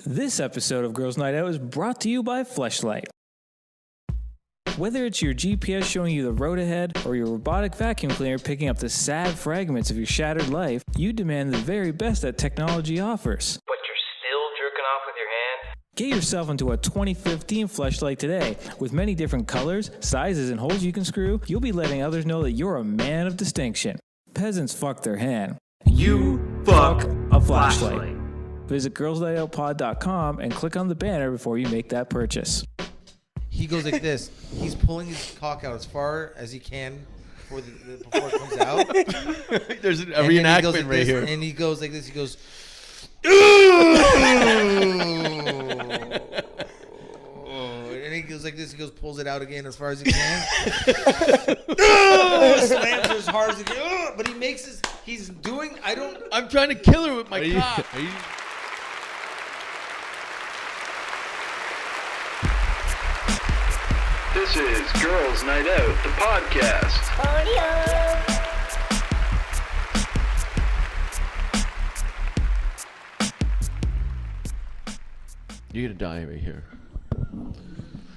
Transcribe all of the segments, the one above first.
This episode of Girls Night Out is brought to you by Fleshlight. Whether it's your GPS showing you the road ahead or your robotic vacuum cleaner picking up the sad fragments of your shattered life, you demand the very best that technology offers. But you're still jerking off with your hand? Get yourself into a 2015 Fleshlight today. With many different colors, sizes, and holes you can screw, you'll be letting others know that you're a man of distinction. Peasants fuck their hand. You fuck a flashlight. Visit girlsnightoutpod.com and click on the banner before you make that purchase. He goes like this. He's pulling his cock out as far as he can before it comes out. There's a reenactment right here. And he goes like this. He goes, and he goes like this. He goes, pulls it out again as far as he can. Slams her as hard as he can. But he makes his. He's doing. I'm trying to kill her with my cock. This is Girls Night Out, the podcast. You're gonna die right here.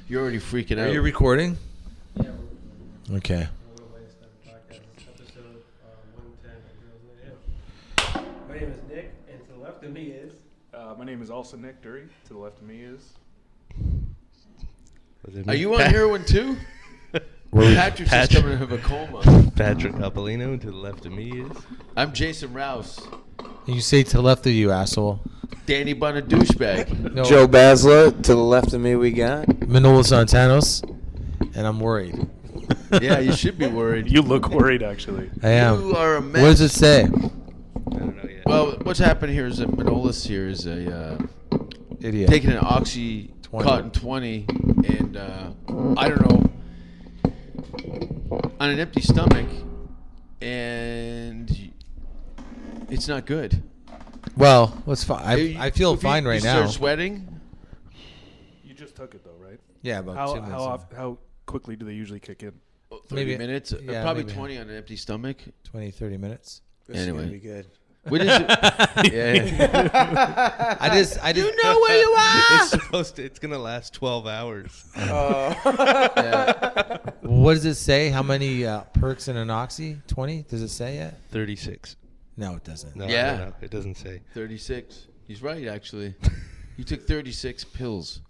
You're already freaking out. Are you recording? Yeah. Okay. My name is Nick, and to the left of me is... My name is also Nick Durie. To the left of me is... Are you on heroin too? Patrick's just coming out of a coma. Patrick Coppolino, to the left of me is... I'm Jason Rouse. You say to the left of you, asshole. Danny Bun, a douchebag. No. Joe Basla, to the left of me we got... Manolis Zontanos, and I'm worried. Yeah, you should be worried. You look worried, actually. I am. You are a mess. What does it say? I don't know yet. Well, what's happened here is that Manolis here is a Idiot. taking an Oxycotin 20 and I don't know, on an empty stomach, and it's not good. Well, what's fine? I feel fine right now. You start sweating. You just took it, though, right? Yeah, about 2 minutes. How quickly do they usually kick in? 30 Maybe- minutes, yeah, probably maybe. 20 on an empty stomach. 20, 30 minutes. Anyway, be good. what is it? Yeah. I just. You know where you are. It's gonna last 12 hours. Yeah. What does it say? How many perks in an oxy? 20? Does it say yet? 36. No, it doesn't. No, Yeah. no, it doesn't say. 36. He's right, actually. You took 36 pills.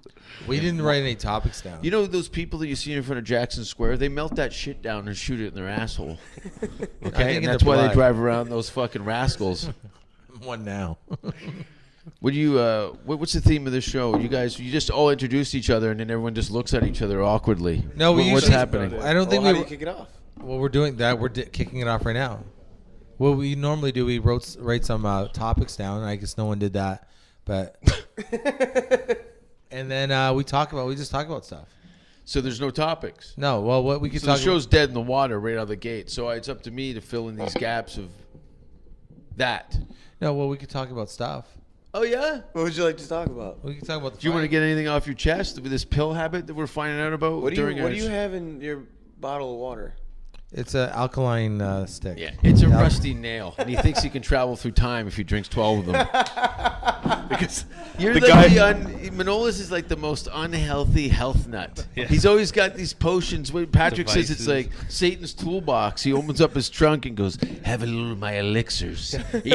We didn't write any topics down. You know those people that you see in front of Jackson Square? They melt that shit down and shoot it in their asshole. Okay, and in that's their why they blood. drive around those fucking rascals. One now. Would you? What's the theme of this show? You guys, you just all introduce each other, and then everyone just looks at each other awkwardly. No, we What's usually- happening? I don't think How we. do you kick it off? Well, we're doing that. We're kicking it off right now. What we normally do, we write some topics down. I guess no one did that, but. And then we just talk about stuff. So there's no topics. No, well, what we could So talk the show's dead in the water right out of the gate. So it's up to me to fill in these gaps of that. No, well, we could talk about stuff. Oh yeah. What would you like to talk about? We could talk about. Do you want to get anything off your chest with this pill habit that we're finding out about? What do during you have in your bottle of water? It's an alkaline stick. Yeah, it's a rusty nail, and he thinks he can travel through time if he drinks 12 of them. Because You're the like guy, Manolis is like the most unhealthy health nut. Yeah. He's always got these potions. When Patrick says it's Devices. like Satan's toolbox. He opens up his trunk and goes, "Have a little of my elixirs." It's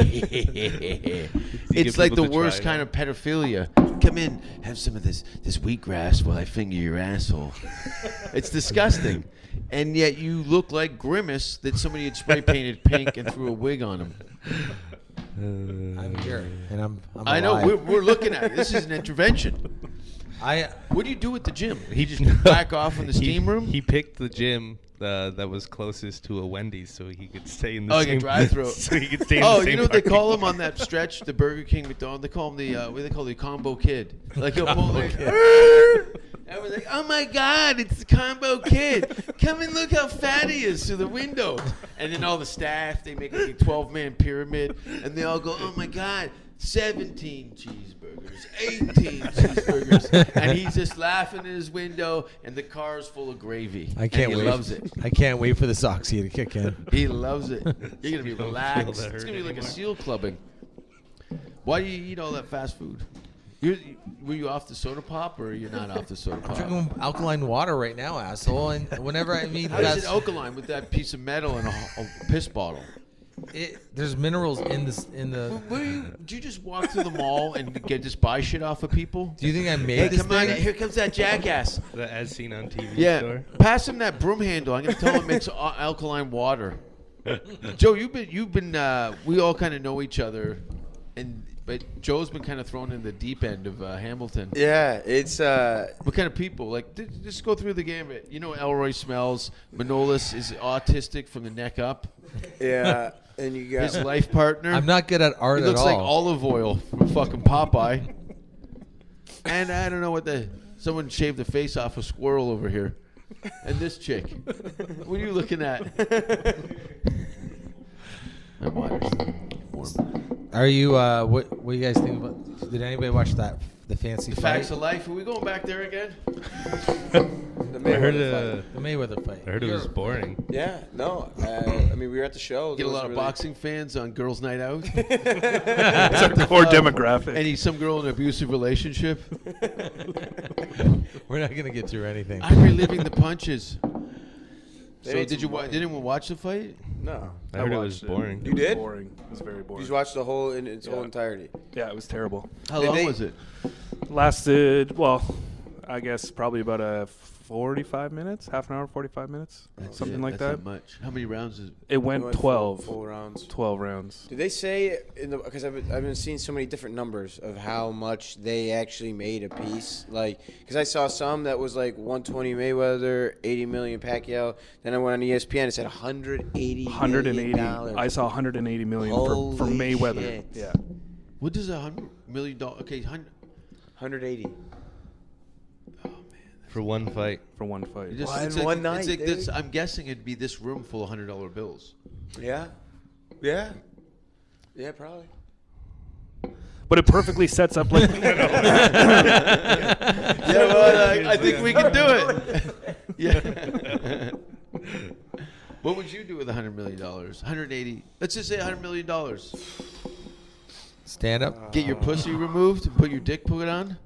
like the people to worst try it kind of pedophilia. Come in, have some of this wheatgrass while I finger your asshole. It's disgusting. And yet you look like Grimace that somebody had spray painted pink and threw a wig on him. I'm here, and I'm I know, alive. we're looking at it. This is an intervention. What do you do at the gym? He just back off in the steam room? He picked the gym that was closest to a Wendy's, so he could stay in the Oh, same you drive-through. So he could stay in Oh, the same you know what they parking call him lot. on that stretch, the Burger King, McDonald's? They call him the, what do they call the combo kid? Like he'll pull like, I was like, oh my God, it's the combo kid. Come and look how fat he is through the window. And then all the staff, they make like a 12-man pyramid, and they all go, oh my God, 17 cheeseburgers, 18 cheeseburgers. And he's just laughing in his window, and the car's full of gravy. I can't and wait. He loves it. I can't wait for this oxy to kick in. He loves it. You're going to be Don't feel relaxed. that It's hurt going to be like a anymore. seal clubbing. Why do you eat all that fast food? Were you off the soda pop or you're not off the soda I'm pop? drinking alkaline water right now, asshole. And whenever I mean How is it alkaline with that piece of metal and a piss bottle? there's minerals in this in the. Do you just walk through the mall and just buy shit off of people? Do you think I made Hey, this come on! thing? Here comes that jackass. The as seen on TV Yeah, store. pass him that broom handle. I'm gonna tell him it makes alkaline water. Joe, you've been. We all kind of know each other, but Joe's been kind of thrown in the deep end of Hamilton. Yeah, it's What kind of people? Like, just go through the gamut. You know, Elroy Smells. Manolis is autistic from the neck up. yeah, and you got His life partner. I'm not good at art He at looks all. like olive oil from fucking Popeye. And I don't know what someone shaved the face off a squirrel over here. And this chick. What are you looking at? My water's warm. Are you? What do you guys think about? Did anybody watch the fancy The fight? facts of life. Are we going back there again? the I heard Mayweather fight. The Mayweather fight. I heard it was boring. Yeah, no, I mean we were at the show. Get a There was lot of really- boxing fans on Girls' Night Out. It's our core demographic. Some girl in an abusive relationship. We're not gonna get through anything. I'm reliving the punches. They So made did some you? money. Did anyone watch the fight? No, I heard it was watched boring. You did? Boring. It was very you boring. just watched the whole in its whole Yeah. entirety. Yeah, it was terrible. How Did long they- was it? Lasted, well, I guess probably about 45 minutes, half an hour, 45 minutes, something like That's that. Not much. How many rounds is? It went It 12, full rounds. 12 rounds. Did they say because I've been seeing so many different numbers of how much they actually made a piece, like because I saw some that was like 120 Mayweather, 80 million Pacquiao. Then I went on ESPN, it said 180 180. million. I saw 180 million for Holy Mayweather. shit. Yeah. What does $100 million? Okay, 180. For one fight. For one fight. It just- Well, it's in like- one it's night, like this. dude. I'm guessing it'd be this room full of $100 bills. Yeah, yeah, yeah, probably. But it perfectly sets up like Yeah, well, I think we can do it. Yeah. What would you do with $100 million? 180. Let's just say $100 million. Stand up. Get your pussy removed and put your dick put on.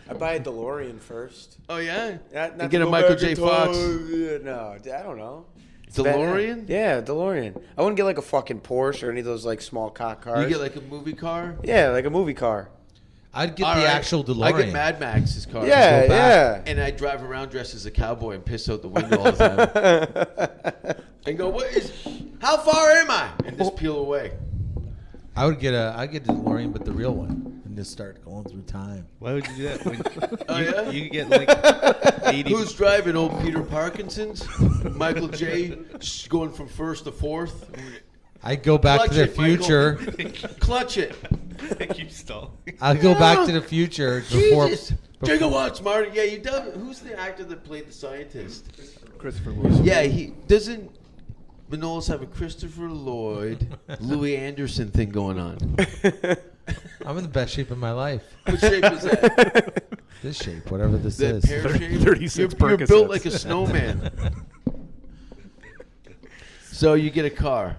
I buy a DeLorean first. Oh yeah. Not And to get a go Michael back J. and Fox. No, I don't know. DeLorean? Yeah, DeLorean. I wouldn't get like a fucking Porsche or any of those like small cock cars. You get like a movie car. yeah, like a movie car. I'd get All the right. actual DeLorean. I get Mad Max's car. Yeah, go back. yeah. And I drive around dressed as a cowboy and piss out the window all the time. And go, how far am I? And just peel away. I'd get a DeLorean, but the real one, and just start going through time. Why would you do that? When Oh, yeah? You get like 80. Who's driving? Old Peter Parkinson's? Michael J. Going from first to fourth? I'd go back Clutch to the it, Michael. future. Clutch it. I keep stalling. I'd go back to the future before. Jesus. Gigawatts, Marty. Yeah, you done. Who's the actor that played the scientist? Christopher Wilson. Yeah, he doesn't. Manolis have a Christopher Lloyd, Louis Anderson thing going on. I'm in the best shape of my life. What shape is that? This shape, whatever this That is. pear shape? 36 You're Percocets. built like a snowman. So you get a car.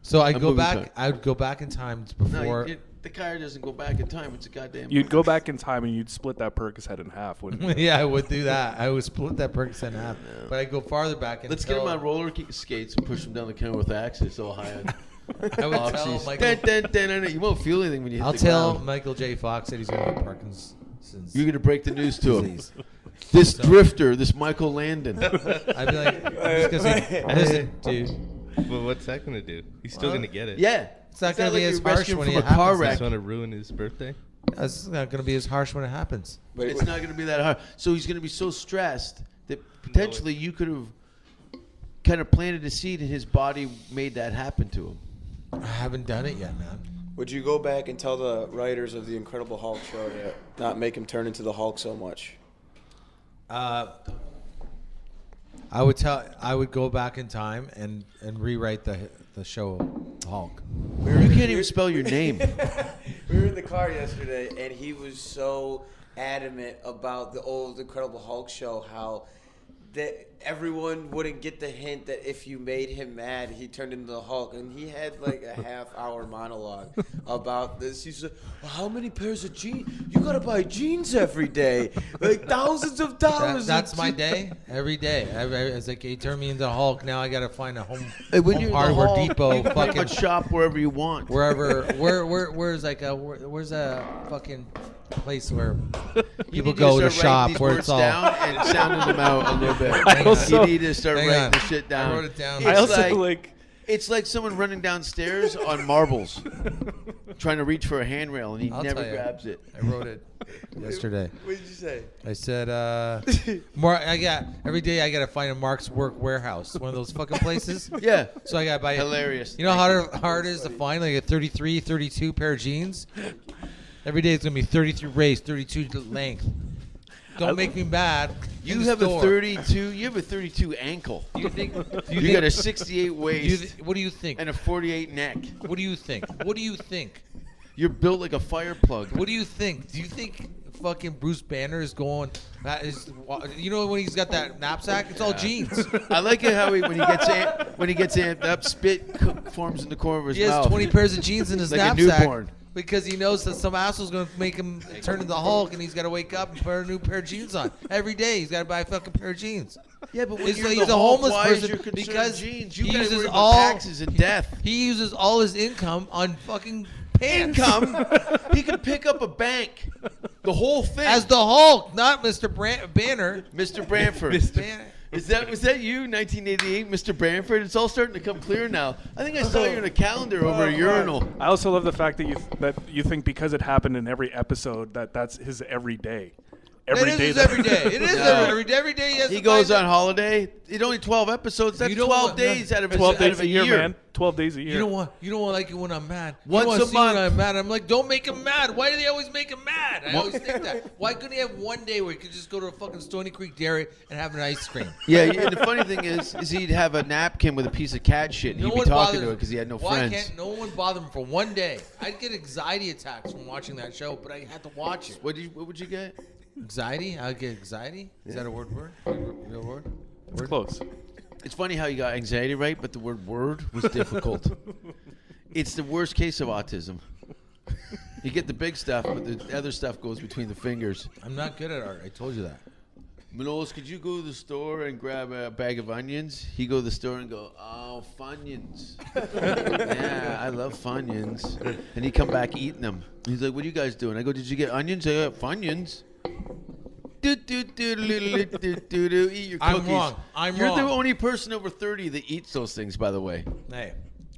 So I A go movie back. car. I would go back in time No, before. the car doesn't go back in time. It's a goddamn. You'd go back in time and you'd split that Percocet in half, wouldn't you? Yeah, I would do that. I would split that Percocet in half. But I go farther back. And Let's get him on roller skates and push him down the Kenworth axis all high on. I would tell Oxys. Michael. Dun, dun, dun, dun. You won't feel anything when you hit I'll the tell ground. Michael J. Fox that he's going to get Parkinson's. You're gonna break the news to him. disease. This drifter, this Michael Landon. I'd be like, I'm just gonna say, listen, dude. But what's that gonna do? He's still gonna get it. Yeah, It's not gonna be as you're harsh rescuing when from it a car happens. wreck. Just want to ruin his birthday. It's not going to be as harsh when it happens. It's not going to be that hard. So he's going to be so stressed that potentially you could have kind of planted a seed and his body made that happen to him. I haven't done it yet, man. Would you go back and tell the writers of the Incredible Hulk show to not make him turn into the Hulk so much? I would go back in time and rewrite the show Hulk. You can't even spell your name. We were in the car yesterday, and he was so adamant about the old Incredible Hulk show, how that everyone wouldn't get the hint that if you made him mad, he turned into the Hulk. And he had like a half-hour monologue about this. He said, well, how many pairs of jeans? You got to buy jeans every day. Like thousands of dollars. That's my day. Every day. It's like he turned me into Hulk. Now I got to find a home You're hardware Hulk, depot. you can pretty much shop wherever you want. Where's a fucking place where people You need go to start shop writing these where words it's all. down and sounding them out a little bit. also- You need to start Hang writing on. the shit down. I wrote it down. It's I also like, like. it's like someone running downstairs on marbles, trying to reach for a handrail, and he I'll never tell ya. grabs it. I wrote it yesterday. What did you say? I said, every day I gotta find a Mark's Work Warehouse, one of those fucking places. Yeah, So I gotta buy. hilarious. You know how hard it is to find like a 33, 32 pair of jeans? Every day it's gonna be 33 waist, 32 length. Don't make me mad. You in the have store. a 32. You have a 32 ankle. You think? You got a 68 waist What do you think? and a 48 neck. What do you think? What do you think? You're built like a fire plug. What do you think? Do you think fucking Bruce Banner is going? You know when he's got that knapsack? It's all jeans. I like it how when he gets amped up, spit forms in the corner of his He mouth. has 20 pairs of jeans in his Like a knapsack newborn. because he knows that some asshole's going to make him turn into Hulk, and he's got to wake up and put a new pair of jeans on every day. He's got to buy a fucking pair of jeans. Yeah, but when It's you're like the he's a Hulk, homeless why person is your concern because jeans? he You guys uses worry about all taxes and death. He uses all his income on fucking pants. Income. He could pick up a bank. The whole thing. As the Hulk, not Mr. Banner. Mr. Branford. Banner. Was that you, 1988, Mr. Branford? It's all starting to come clear now. I think I saw you in a calendar over a urinal. I also love the fact that you think because it happened in every episode that's his every day. Every It day. is every day. It is No. every day. Every day He goes on holiday. It's only 12 episodes. That's You don't 12 want- days out of 12 out days of a year, man. 12 days a year. You don't want like it when I'm mad. Once you don't a see when month. I'm mad. I'm like, don't make him mad. Why do they always make him mad? I always think that. Why couldn't he have one day where he could just go to a fucking Stony Creek Dairy and have an ice cream? Yeah, and the funny thing is he'd have a napkin with a piece of cat shit, and he'd be talking to it because he had no Why friends. can't no one bother him for one day? I'd get anxiety attacks from watching that show, but I had to watch it. What would you get? Anxiety? I'd get anxiety? Is that a word? Real word? It's close. It's funny how you got anxiety right, but the word was difficult. It's the worst case of autism. You get the big stuff, but the other stuff goes between the fingers. I'm not good at art. I told you that. Manolis, could you go to the store and grab a bag of onions? He go to the store and go, oh, Funyuns. Yeah, I love Funyuns. And he come back eating them. He's like, what are you guys doing? I go, did you get onions? I got Funyuns. Eat your cookies. I'm wrong. You're wrong. the only person over 30 that eats those things, by the way. Hey,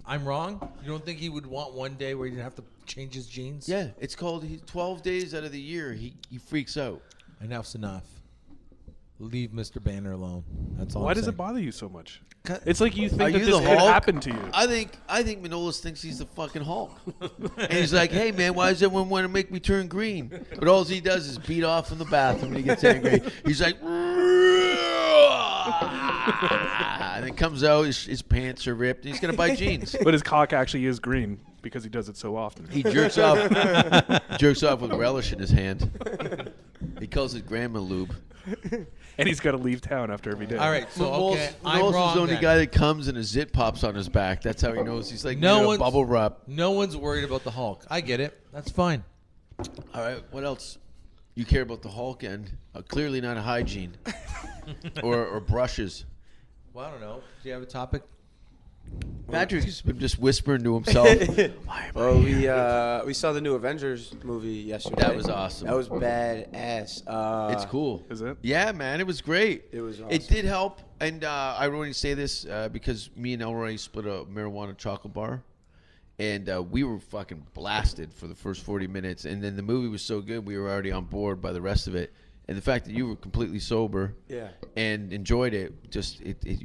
I'm wrong? You don't think he would want one day where he didn't have to change his jeans? Yeah, it's called 12 days out of the year. He freaks out. Enough's enough. Leave Mr. Banner alone. That's all. Why I'm does saying. it bother you so much? It's like you Are think that you this the could Hulk? happen to you. I think Manolis thinks he's the fucking Hulk. And he's like, hey, man, why does everyone want to make me turn green? But all he does is beat off in the bathroom when he gets angry. He's like, and it comes out, his pants are ripped, and he's going to buy jeans. But his cock actually is green because he does it so often. He jerks off with relish in his hand. He calls it grandma lube. And he's got to leave town after every day. All right, so okay, I'm Manolis wrong is the only then. guy that comes and a zit pops on his back. That's how he knows he's like No made of one's- bubble wrap. No one's worried about the Hulk. I get it. That's fine. All right, what else? You care about the Hulk and clearly not hygiene or brushes. Well, I don't know. Do you have a topic? Patrick's been just whispering to himself. Well, we saw the new Avengers movie yesterday. That was awesome. That was badass. It's cool. Is it? Yeah, man, it was great. It was awesome. It did help, and I only say this because me and Elroy split a marijuana chocolate bar, and we were fucking blasted for the first 40 minutes, and then the movie was so good we were already on board by the rest of it. And the fact that you were completely sober Yeah. and enjoyed it,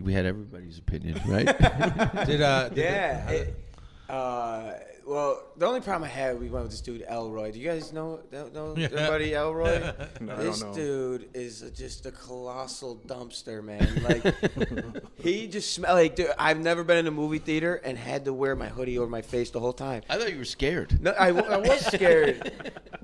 we had everybody's opinion, right? Well, the only problem I had, we went with this dude Elroy. Do you guys know everybody Elroy? No, I This don't know. dude is just a colossal dumpster, man. Like he just smell like. Dude, I've never been in a movie theater and had to wear my hoodie over my face the whole time. I thought you were scared. No, I was scared.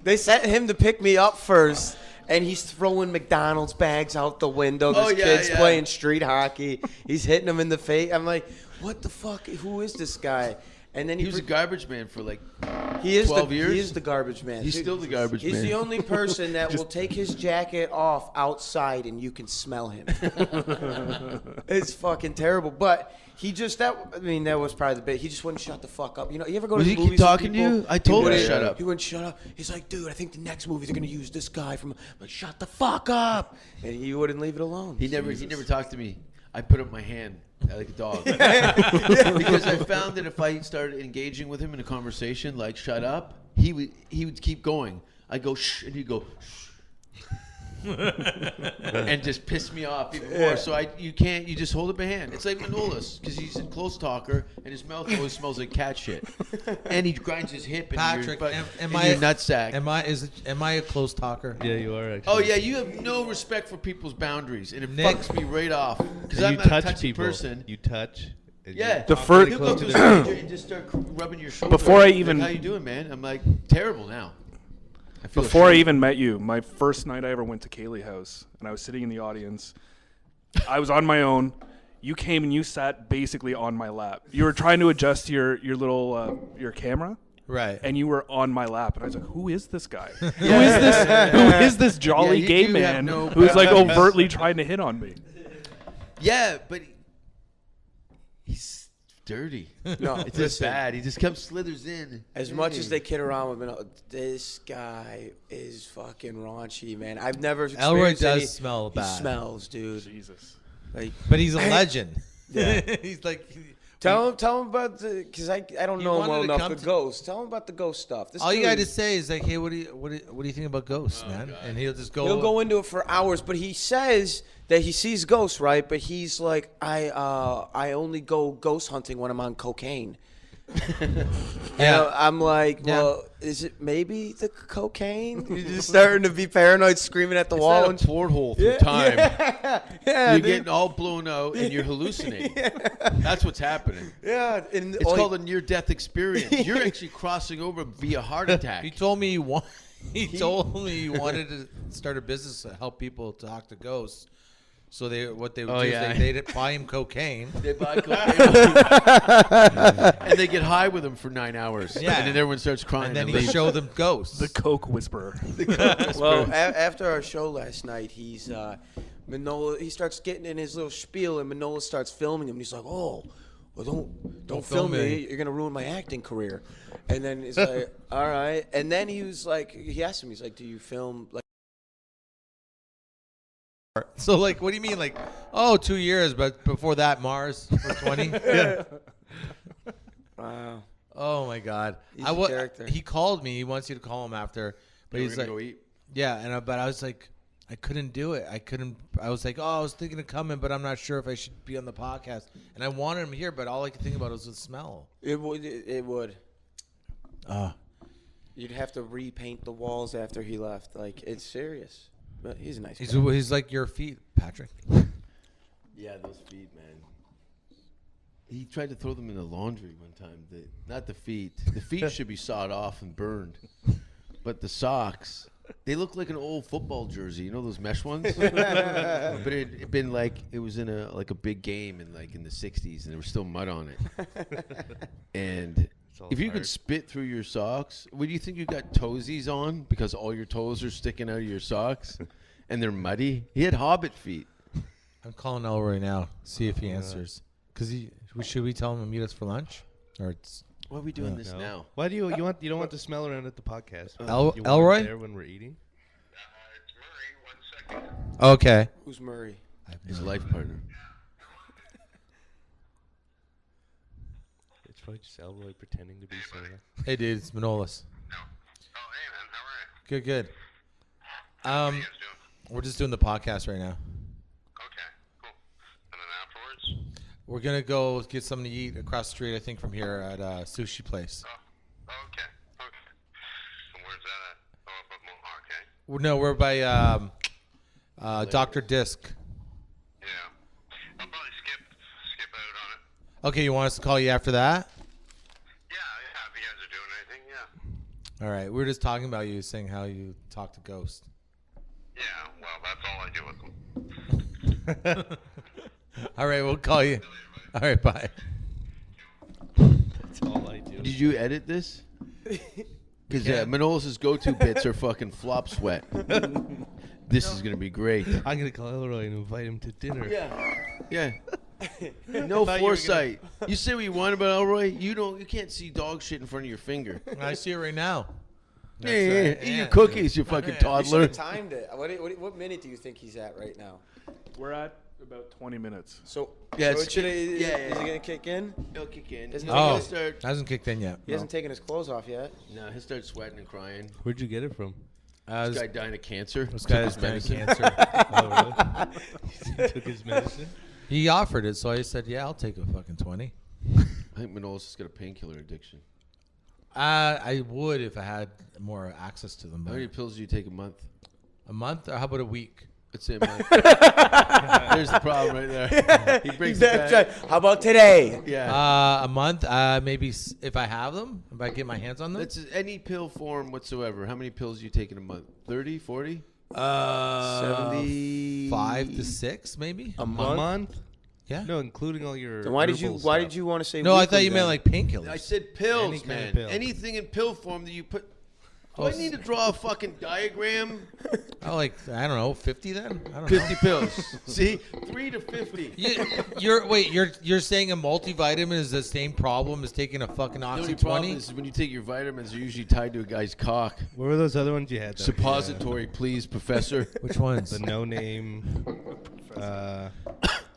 They sent him to pick me up first. And he's throwing McDonald's bags out the window. This Oh, yeah, kid's yeah. playing street hockey. He's hitting him in the face. I'm like, what the fuck? Who is this guy? And then He was a garbage man for like he is 12 the, years? He is the garbage man. He's still the garbage He's man. the only person that will take his jacket off outside and you can smell him. It's fucking terrible. But he just that was probably the bit. He just wouldn't shut the fuck up. You know, you ever go to Was the he keep movies with talking to people? you? I told He him to wouldn't- shut up. He wouldn't shut up. He's like, dude, I think the next movie they're gonna use this guy from. I'm like, shut the fuck up. And he wouldn't leave it alone. He never talked to me. I put up my hand like a dog. Because I found that if I started engaging with him in a conversation, like shut up, he would keep going. I'd go shh, and he'd go shh. And just piss me off even more. So you just hold up a hand. It's like Manolis, because he's a close talker and his mouth always smells like cat shit. And he grinds his hip in Patrick, your, am in I your nutsack. Am I a close talker? Yeah, you are actually. Oh yeah, you have no respect for people's boundaries, and it Nick. fucks me right off. Because And I'm you not a touch touchy people. person. You touch. and you Yeah, talk fir- really he'll go close to a to stranger and just start rubbing your shoulder. Before I Like, even- how you doing, man? I'm like terrible now. I feel Before I ashamed. even met you, my first night I ever went to Kaylee House, and I was sitting in the audience. I was on my own. You came and you sat basically on my lap. You were trying to adjust your little your camera, Right. and you were on my lap, and I was like, "Who is this guy? Who is this jolly Yeah, you gay do man have no who's like boundaries. overtly trying to hit on me?" Yeah, but he's dirty. No, It's just listen. bad. He just comes slithers in. As much as they kid around with me, this guy is fucking raunchy, man. I've never Elroy experienced does any- smell He bad. smells, dude. Jesus. Like, But he's a legend. Yeah. He's like. tell him about the, because I don't He know him wanted well to enough. come The to- ghost. Tell him about the ghost stuff. This All you dude- got to say is like, hey, what do you think about ghosts, man? And he'll just go. He'll go into it for hours, but he says that he sees ghosts, right? But he's like, I only go ghost hunting when I'm on cocaine. Yeah. I'm like, Yeah. well, is it maybe the cocaine? You're just starting to be paranoid, screaming at the It's wall. not a porthole through time. Yeah, You're dude. getting all blown out and you're hallucinating. That's what's happening. Yeah, and It's called a near-death experience. You're actually crossing over via heart attack. He told me he told me he wanted to start a business to help people talk to ghosts. So what they would Oh, do yeah. is they'd buy him cocaine. They buy cocaine and they get high with him for 9 hours. Yeah. And then everyone starts crying. And then and he leaves. show them ghosts. The Coke Whisperer. Well, after our show last night, he's Manolis. He starts getting in his little spiel, and Manolis starts filming him. And he's like, "Oh, well, don't film me. You're gonna ruin my acting career." And then he's like, "All right." And then he was like, he asked him, he's like, "Do you film like?" So like, what do you mean? Like, 2 years, but before that, Mars for 20. Yeah. Wow. Oh my God. He's a character. He called me. He wants you to call him after, but We're he's like, gonna go eat. yeah. But I was like, I couldn't do it. I was like, I was thinking of coming, but I'm not sure if I should be on the podcast. And I wanted him here, but all I could think about was the smell. It would. It would. Uh, You'd have to repaint the walls after he left. Like, it's serious. But he's a nice he's guy. he's like your feet, Patrick. Yeah, those feet, man. He tried to throw them in the laundry one time. Not the feet. The feet should be sawed off and burned. But the socks, they look like an old football jersey. You know those mesh ones? But it had been like, it was in a big game in the 60s, and there was still mud on it. And all if you hard. could spit through your socks, would you think you got toesies on because all your toes are sticking out of your socks and they're muddy? He had hobbit feet. I'm calling Elroy now. See if he answers. Cause should we tell him to meet us for lunch, or it's Why are we doing this No. now? Why do you don't want the smell around at the podcast? El- You want it Elroy? there when we're eating? okay? Who's Murray? His life partner. It's probably just Elroy pretending to be someone. Hey, dude, it's Manolis. Oh, hey, man. How are you? Good. What are you guys doing? We're just doing the podcast right now. Okay, cool. And then afterwards? We're gonna go get something to eat across the street. I think from here at a sushi place. Oh, okay. And where's that at? Oh, up at Mohawk, eh? No, we're by Dr. Disc. Yeah. I'll probably skip out on it. Okay, you want us to call you after that? Yeah, if you guys are doing anything, yeah. All right. We were just talking about you, saying how you talk to ghosts. Yeah, well, that's all I do with them. All right, we'll call you. All right, bye. That's all I do. Did you edit this? Because Manolis' go-to bits are fucking flop sweat. This is gonna be great. I'm gonna call Elroy and invite him to dinner. Yeah. No foresight. You say what you want about Elroy. You can't see dog shit in front of your finger. I see it right now. Yeah. Eat your cookies, you fucking You should toddler. have timed it. What minute do you think he's at right now? We're at about 20 minutes. So, Yeah, so it's- is yeah. it going to kick in? He'll kick in. Isn't He'll it- Oh, start. hasn't kicked in yet. He hasn't taken his clothes off yet. No, he'll start sweating and crying. Where'd you get it from? This guy dying of cancer. This Took guy's his dying medicine. cancer. Oh, really? He took his medicine? He offered it, so I said, "Yeah, I'll take a fucking 20." I think Manolis has got a painkiller addiction. I would if I had more access to them. How But many pills do you take a month? a month, or how about a week? Let's say a month. There's the problem right there. He brings it back. How about today? Yeah. A month, maybe if I have them, if I get my hands on them. That's any pill form whatsoever. How many pills do you take in a month? 30, 40? 5 to 6, maybe. A A month? month? Yeah. No, including all your. Then why did you herbal why stuff. did you want to say? No, I weekly thought you then? meant like painkillers. I said pills, Any kind man. of pill. Anything in pill form that you put. Do I need to draw a fucking diagram? Oh, like I don't know, 50 then. I don't 50 know. pills. See? 3 to 50. You're saying a multivitamin is the same problem as taking a fucking The only Oxy problem 20? is when you take your vitamins, they're usually tied to a guy's cock. What were those other ones you had? though? Suppository, please, professor. Which ones? The no name.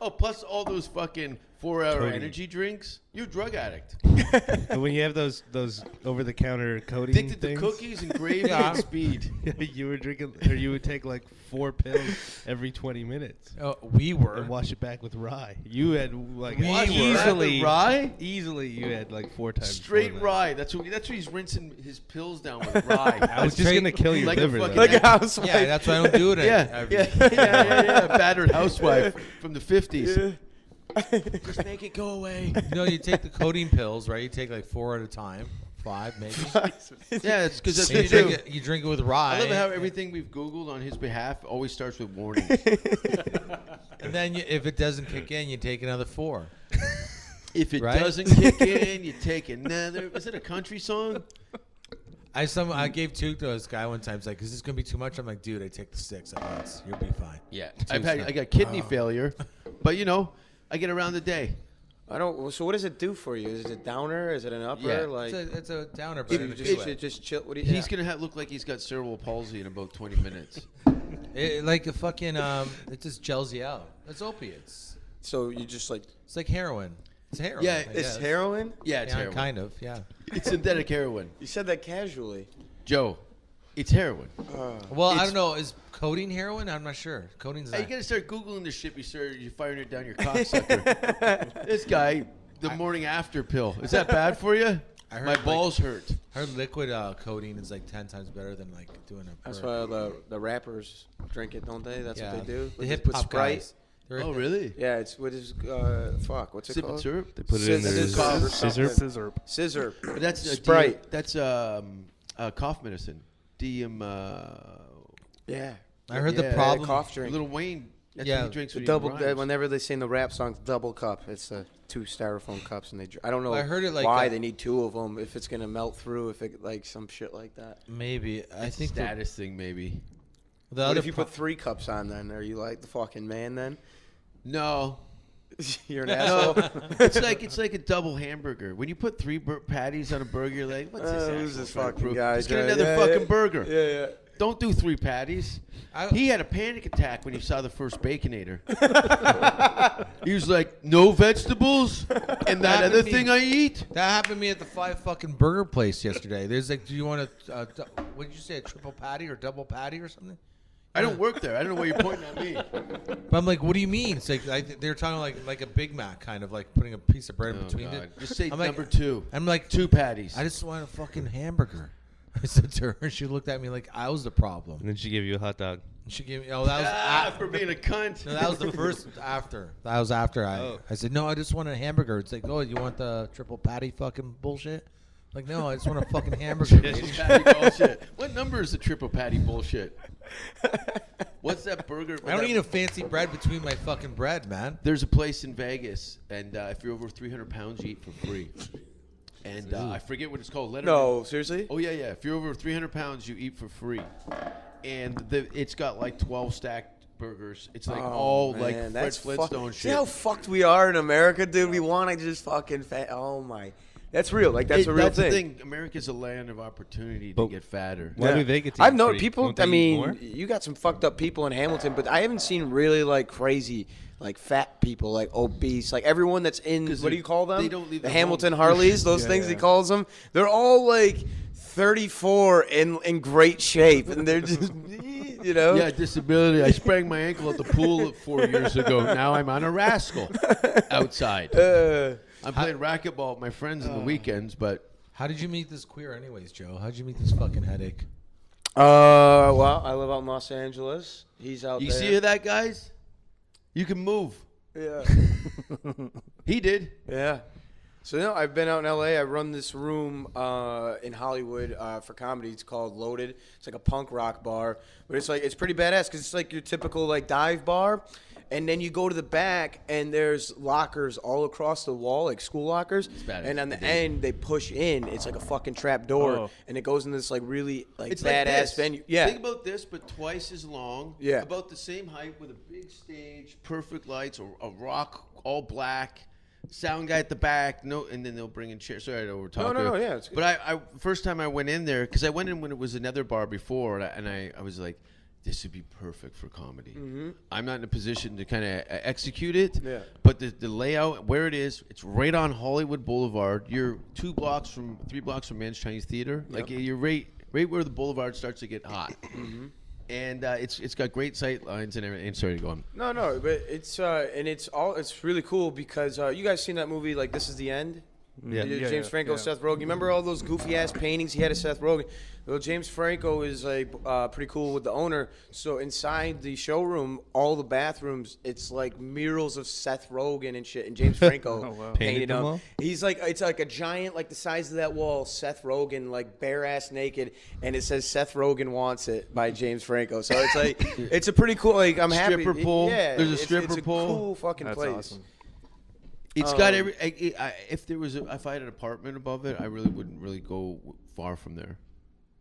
Oh, plus all those fucking 4-hour Codeine. energy drinks. You're a drug addict. And when you have those over the counter codeine Addicted things, to cookies and gravy Yeah. and speed. you were drinking, or you would take like 4 pills every 20 minutes We were. and wash it back with rye. You had like Wash it back with easily rye? Easily you had like 4 times. Straight more than rye. That's what he's rinsing his pills down with rye. that. It's just Straight- gonna kill your like a liver. fucking- though. Like a housewife. Yeah, that's why I don't do it. yeah, yeah. Battered housewife from the 50s. Just make it go away. You know, you take the codeine pills, right? You take like 4 at a time, 5 maybe. Yeah, it's because that's you, what you drink do. it, you drink it with rye. I love how everything we've Googled on his behalf always starts with warning. And then if it doesn't kick in, you take another 4. If it Right? doesn't kick in, you take another. Is it a country song? I gave 2 to this guy one time. He's like, "Is this gonna be too much?" I'm like, "Dude, I take the 6 at once. You'll be fine." Yeah, Two's I not- got kidney failure, but I get around the day. I don't. So what does it do for you? Is it a downer? Is it an upper? Yeah. Like It's a downer, but it, in a it, good way. it just chill. What do you? He's gonna look like he's got cerebral palsy in about 20 minutes. Like a fucking it just gels you out. It's opiates. So you just like It's like heroin. It's heroin. Yeah, I it's guess. heroin. Yeah, it's Yeah, heroin. kind of. Yeah. It's synthetic heroin. You said that casually. Joe, it's heroin. Well, I It's- don't know. Is codeine heroin? I'm not sure. Codeine's Hey, not. you gotta start Googling this shit before you're firing it down your cocksucker. This guy, the morning after pill. Is that bad for you? I heard, My like- balls hurt. I heard liquid codeine is like 10 times better than like doing a. That's perk. why the rappers drink it, don't they? That's Yeah. what they do. The With hip with hop Sprite. guys. They're Oh, hip- really? Yeah, it's what is fuck. What's it Sip and called? syrup? They put it in Scissor- their scissor- scissor. Scissor. Scissor. But that's Sprite. That's cough medicine. Yeah. I heard Yeah, the problem. Cough drink. Little Wayne. That's Yeah, what he drinks The when double. he rhymes. Whenever they sing the rap song, double cup. It's 2 styrofoam cups, and they. I don't know. I heard it like why that. they need 2 of them. If it's gonna melt through, if it like some shit like that. Maybe I It's a think the, status thing, maybe. the What other if you put 3 cups on? Then are you like the fucking man? Then No. you're an No, asshole. it's like a double hamburger. When you put 3 patties on a burger, you're like, what's this? Who's asshole this trying to fucking prove? guy? Let's get Yeah, another yeah, fucking yeah. burger. Yeah, Don't do 3 patties. He had a panic attack when he saw the first Baconator. He was like, no vegetables? And that other thing I eat? that happened to me at the 5 fucking burger place yesterday. There's like, do you want a what did you say, a triple patty or double patty or something? I don't work there. I don't know why you're pointing at me. But I'm like, what do you mean? It's like they're talking like a Big Mac, kind of like putting a piece of bread in Oh, between God. it. Just say I'm like- number 2. I'm like, 2 patties. I just want a fucking hamburger. I said to her, and she looked at me like I was the problem. And then she gave you a hot dog. And she gave me, oh, that was for being a cunt. no, that was the first after. That was after I said, no, I just want a hamburger. It's like, oh, you want the triple patty fucking bullshit? Like, no, I just want a fucking hamburger. Triple patty bullshit. What number is the triple patty bullshit? What's that burger? I don't eat a fancy bread between my fucking bread, man. There's a place in Vegas, and if you're over 300 pounds, you eat for free. And I forget what it's called. No, seriously? Oh, yeah. If you're over 300 pounds, you eat for free. And it's got like 12 stacked burgers. It's like like Fred Flintstone shit. See how fucked we are in America, dude? We want to just fucking oh my. That's real. Like that's a real thing. thing. The thing. America's a land of opportunity to get fatter. Why do they get to I've eat known free? people. Don't they I eat mean, more? you got some fucked up people in Hamilton, but I haven't seen really like crazy, like fat people, like obese, like everyone that's in. What do you call them? They don't leave the their Hamilton homes. Harleys. Those things he calls them. They're all like 34 in great shape, and they're just. You know? Yeah, disability. I sprained my ankle at the pool 4 years ago. Now I'm on a rascal outside. I'm playing racquetball with my friends on the weekends, but How did you meet this queer anyways, Joe? How did you meet this fucking headache? Well, I live out in Los Angeles. He's out you there. see that, guys? You can move. Yeah. He did. Yeah. So, I've been out in L.A. I run this room in Hollywood for comedy. It's called Loaded. It's like a punk rock bar. But it's pretty badass because it's like your typical, like, dive bar. And then you go to the back, and there's lockers all across the wall, like school lockers. And on the end, they push in. It's like a fucking trap door. And it goes into this, like, really, like, It's badass like this. venue. Yeah. Think about this, but twice as long. Yeah. About the same height with a big stage, perfect lights, a rock, all black. Sound guy at the back, and then they'll bring in chairs. Sorry, I know we're talking. No, yeah, it's good. But I first time I went in there, because I went in when it was another bar before, and I was like, this would be perfect for comedy. Mm-hmm. I'm not in a position to kind of execute it, Yeah. but the layout, where it is, it's right on Hollywood Boulevard. You're 3 blocks from Man's Chinese Theater. Like you're right where the boulevard starts to get hot. Mm-hmm. And it's got great sight lines and everything. Sorry, go on. No, but it's it's really cool because you guys seen that movie like This Is the End? Yeah. James Franco, Seth Rogen. You remember all those goofy ass paintings he had of Seth Rogen? Well, James Franco is like pretty cool with the owner. So inside the showroom, all the bathrooms, it's like murals of Seth Rogen and shit. And James Franco painted Painted them them. all? He's like, it's like a giant, like the size of that wall, Seth Rogen, like bare ass naked, and it says Seth Rogen Wants It by James Franco. So it's like, it's a pretty cool. Like I'm happy. Stripper pole. Yeah, There's a it's stripper a pole. Cool fucking That's place. awesome. It's got every. If I had an apartment above it, I really wouldn't really go far from there.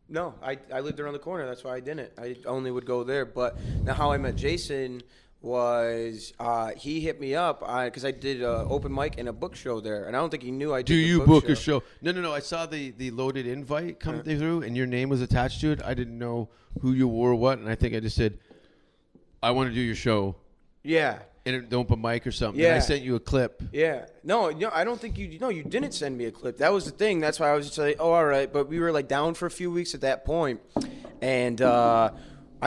No, I lived around the corner. That's why I didn't. I only would go there. But now how I met Jason was he hit me up because I did an open mic and a book show there. And I don't think he knew I did Do the you book book show. a show? No. I saw the loaded invite come through, and your name was attached to it. I didn't know who you were or what, and I think I just said, I want to do your show. Yeah. In the open mic or something. Yeah. And I sent you a clip. Yeah. No, I don't think you. No, you didn't send me a clip. That was the thing. That's why I was just like, oh, all right. But we were like down for a few weeks at that point, and I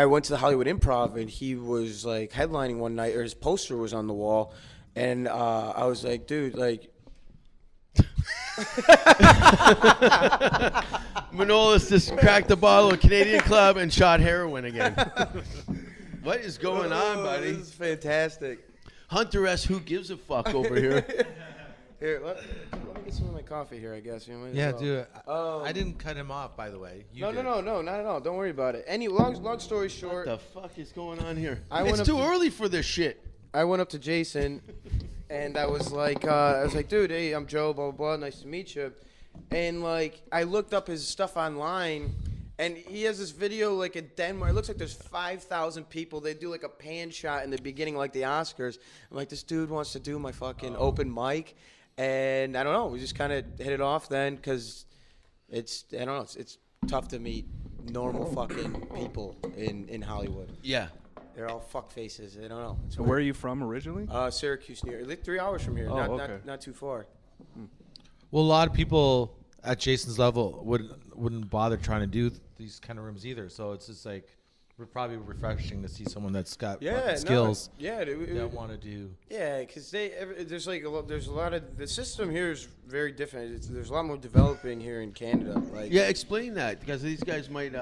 went to the Hollywood Improv, and he was like headlining one night, or his poster was on the wall, and I was like, dude, like. Manolis just cracked a bottle of Canadian Club and shot heroin again. What is going on, buddy? This is fantastic. Hunter S. Who gives a fuck over here? Here, let me get some of my coffee here, I guess. You might as Yeah, well. dude. I didn't cut him off, by the way. You No, did. not at all. Don't worry about it. Long story short, What the fuck is going on here? went It's up too to- early for this shit. I went up to Jason, and I was like, dude, hey, I'm Joe, blah, blah, blah, nice to meet you. And, like, I looked up his stuff online, and he has this video, like, in Denmark. It looks like there's 5,000 people. They do, like, a pan shot in the beginning, like the Oscars. I'm like, this dude wants to do my fucking open mic. And I don't know. We just kind of hit it off then because it's tough to meet normal fucking people in Hollywood. Yeah. They're all fuck faces. I don't know. It's Where are you from originally? Syracuse, New York. Like 3 hours from here. Oh, okay. Not too far. Well, a lot of people at Jason's level wouldn't bother trying to do these kind of rooms either. So it's just like we're probably refreshing to see someone that's got fucking skills. That want to do. Yeah, because there's a lot of the system here is very different. There's a lot more developing here in Canada. Like Yeah, explain that because these guys might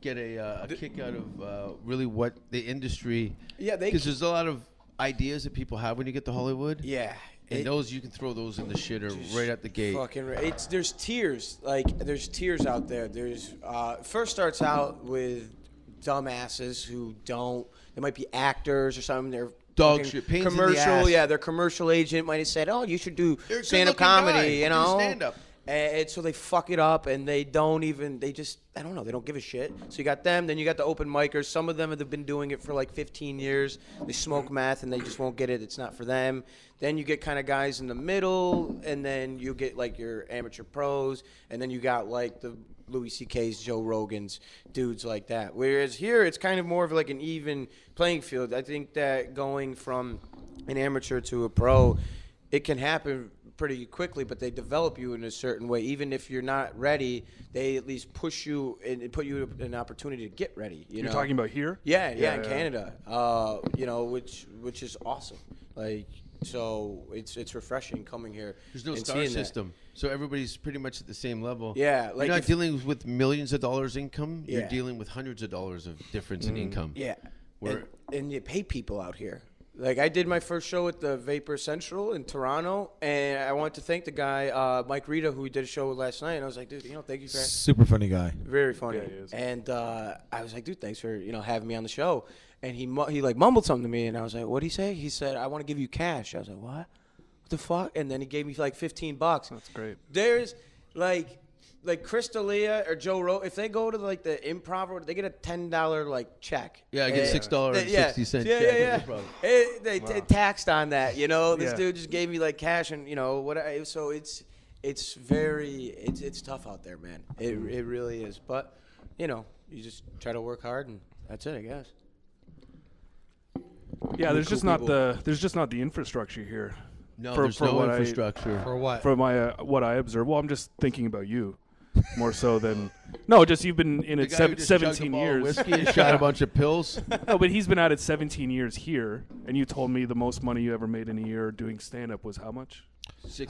get a kick out of really what the industry. Yeah, because there's a lot of ideas that people have when you get to Hollywood. Yeah, And those, you can throw those in the shitter right at the gate. Fucking there's tiers. Like, there's tiers out there. There's first starts out with dumbasses who don't. They might be actors or something. They're dog shit. Pains in the commercial. ass. Yeah, their commercial agent might have said, "Oh, you should do You're a stand-up good-looking comedy." guy. You know, Do stand-up. And so they fuck it up, and they don't even. They just, I don't know. They don't give a shit. So you got them. Then you got the open micers. Some of them have been doing it for like 15 years. They smoke meth, and they just won't get it. It's not for them. Then you get kind of guys in the middle, and then you get like your amateur pros, and then you got like the Louis C.K.'s, Joe Rogan's, dudes like that. Whereas here, it's kind of more of like an even playing field. I think that going from an amateur to a pro, it can happen pretty quickly, but they develop you in a certain way. Even if you're not ready, they at least push you and put you in an opportunity to get ready. You're talking about here? Yeah, in Canada. You know, which is awesome. Like, so it's refreshing coming here. There's no and star seeing system, so everybody's pretty much at the same level. Yeah, like you're not if- dealing with millions of dollars income. You're Yeah. dealing with hundreds of dollars of difference in income. Yeah, Where- and you pay people out here. Like, I did my first show at the Vapor Central in Toronto, and I wanted to thank the guy, Mike Rita, who we did a show with last night. And I was like, dude, thank you for Super funny guy. very funny. Yeah, he is. And I was like, dude, thanks for having me on the show. And he like mumbled something to me, and I was like, what'd he say? He said, I want to give you cash. I was like, what? What the fuck? And then he gave me like $15. That's great. There's like Chris D'Elia or Joe Rogan, if they go to like the Improv, they get a $10 like check. Yeah, I get $6.60 Yeah, check. yeah, No problem. They taxed on that. This Yeah. dude just gave me like cash, and so it's very it's tough out there, man. It really is. But you just try to work hard, and that's it, I guess. Yeah, there's Cool just not people. the infrastructure here. No, For- there's for no what infrastructure. For what? From what I observe. Well, I'm just thinking about you more so than no. Just you've been in The it guy who just chugged a 17 bottle of years. whiskey and shot a bunch of pills. No, but he's been at it 17 years here, and you told me the most money you ever made in a year doing stand-up was how much? $6.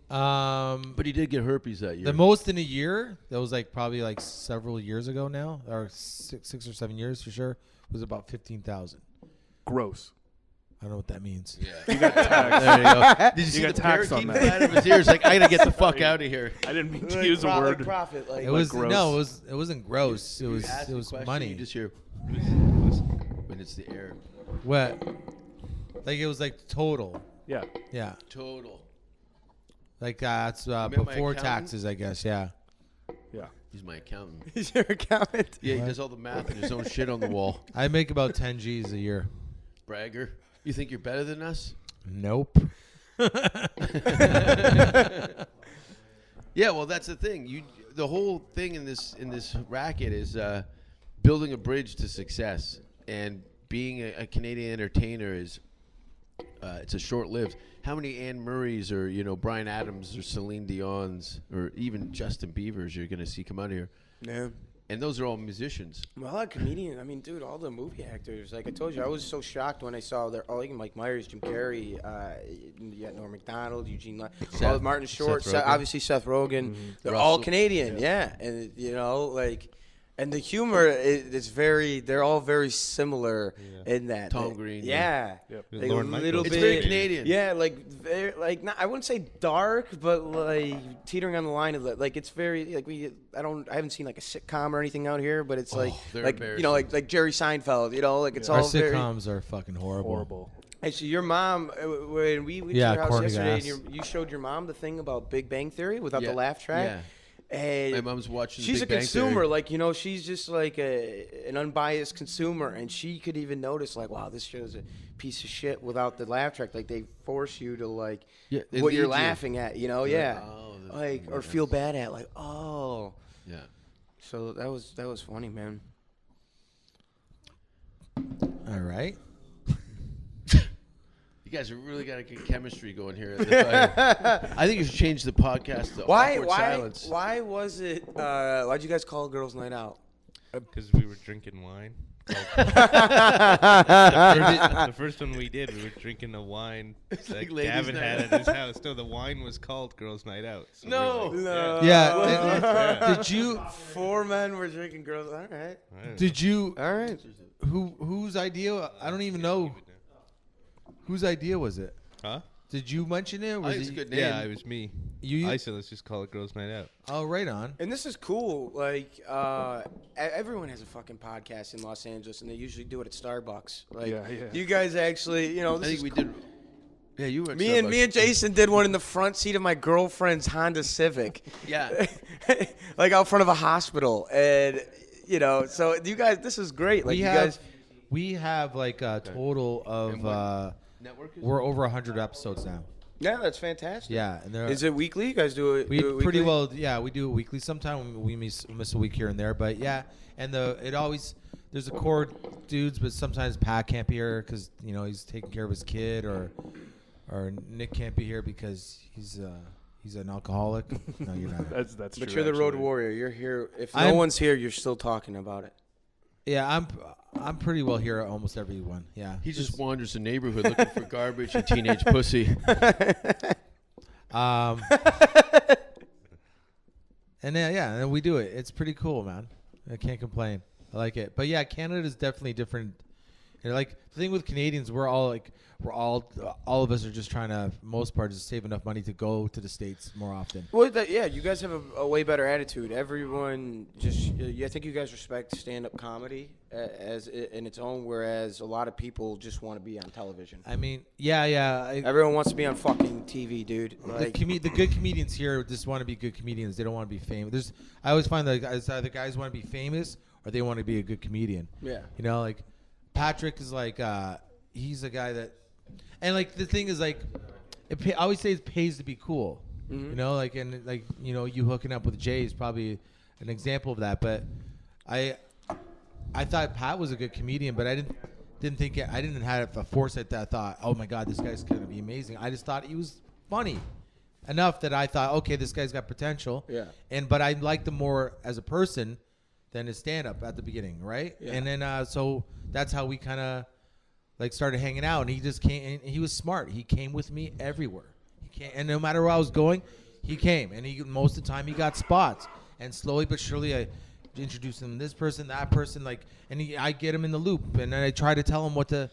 But But he did get herpes that year. the most in a year, that was like probably like several years ago now, or 6 or 7 years for sure, was about 15,000. Gross. I don't know what that means. You got taxed. There you go. Did you see got the taxed parakeet on fly that. out of his ears? Like, I gotta get the fuck out of here. I didn't mean to use a word. Profit, like It was gross. no, it wasn't gross. You It ask the was question, money. You just hear when it's the air. What? Like it was like total. Yeah. Yeah. Total. Like that's met my before accountant? taxes, I guess. Yeah. Yeah. He's my accountant. He's your accountant. Yeah, he does all the math and his own shit on the wall. I make about 10 G's a year. Bragger. You think you're better than us? Nope. Yeah, well, that's the thing. The whole thing in this racket is building a bridge to success, and being a Canadian entertainer is it's a short-lived. How many Anne Murrays or Bryan Adams or Celine Dion's or even Justin Bieber's you're gonna see come out here? Yeah. And those are all musicians. Well, a comedian. I mean, dude, all the movie actors. Like I told you, I was so shocked when I saw even Mike Myers, Jim Carrey, Norm Macdonald, Eugene, Martin Short, Seth Rogen. obviously Seth Rogen. They're Russell. all Canadian, yeah. And and the humor is they're all very similar in that. Tom Green, yeah. Yep. Like Lorne a Michaels. little It's bit. very Canadian. Yeah, I wouldn't say dark, but like teetering on the line of like it's very like I haven't seen like a sitcom or anything out here, but it's they're like embarrassing. like Jerry Seinfeld, like it's Our all very. sitcoms are fucking horrible. Horrible. Actually, your mom, when we went Yeah, to your house corny yesterday, gas. and you showed your mom the thing about Big Bang Theory without Yeah, the laugh track. yeah. And My mom's watching She's Big a Bang consumer, Theory. she's just like an unbiased consumer, and she could even notice, like, wow, this show's a piece of shit without the laugh track. Like, they force you to like Yeah, they what you're lead you. laughing at, yeah, oh, that's like or nice. feel bad at, like, oh. Yeah. So that was funny, man. All right. You guys have really got a good chemistry going here. I think you should change the podcast to Awkward Silence. Why was it? Why'd you guys call Girls' Night Out? Because we were drinking wine. The first one we did, we were drinking a wine that like ladies' Gavin night had at his house. No, the wine was called Girls' Night Out. So No. we're like, No. Yeah. Did you? 4 men were drinking Girls. All right. Did you? All right. Whose idea? I don't even know. Whose idea was it? Huh? Did you mention it? Or was It's a it good name. Yeah, it was me. You? I said let's just call it Girls Night Out. Oh, right on. And this is cool. Like, everyone has a fucking podcast in Los Angeles, and they usually do it at Starbucks. Like, Yeah. you guys actually, I this think is we cool. did. Yeah, you were. at Me and Starbucks. Jason did one in the front seat of my girlfriend's Honda Civic. Yeah. Like out front of a hospital, and so you guys, this is great. Like we have like a total of Network. we're over 100 episodes now. yeah, that's fantastic. Yeah, and Is it weekly? You guys do it? we do it pretty weekly? well. Yeah, we do it weekly. Sometimes we miss a week here and there, but yeah, and there's a core dudes, but sometimes Pat can't be here because he's taking care of his kid, or Nick can't be here because he's an alcoholic. No, you're not. That's But true. you're the road actually. warrior. You're here. If I'm- no one's here, you're still talking about it. Yeah, I'm pretty well here at almost everyone. Yeah, He just wanders the neighborhood looking for garbage and teenage pussy. And and we do it. It's pretty cool, man. I can't complain. I like it. But yeah, Canada is definitely different. Like the thing with Canadians, all of us are just trying to, most part, just save enough money to go to the States more often. Well, you guys have a way better attitude. Everyone I think you guys respect stand-up comedy as in its own, whereas a lot of people just want to be on television. I mean, yeah. Everyone wants to be on fucking TV, dude. Like, The good comedians here just want to be good comedians. They don't want to be famous. I always find that either guys want to be famous or they want to be a good comedian. Yeah. Like Patrick is like he's a guy that, and like the thing is like, I always say it pays to be cool. Mm-hmm. You hooking up with Jay is probably an example of that. But I thought Pat was a good comedian, but I didn't have a foresight that I thought, oh my God, this guy's gonna be amazing. I just thought he was funny enough that I thought, okay, this guy's got potential. Yeah. But I liked him more as a person than his stand-up at the beginning, right? Yeah. And then so that's how we kind of like started hanging out. And he just came, and he was smart. He came with me everywhere. And no matter where I was going, he came. And most of the time he got spots. And slowly but surely I introduced him to this person, that person, I get him in the loop. And then I try to tell him what to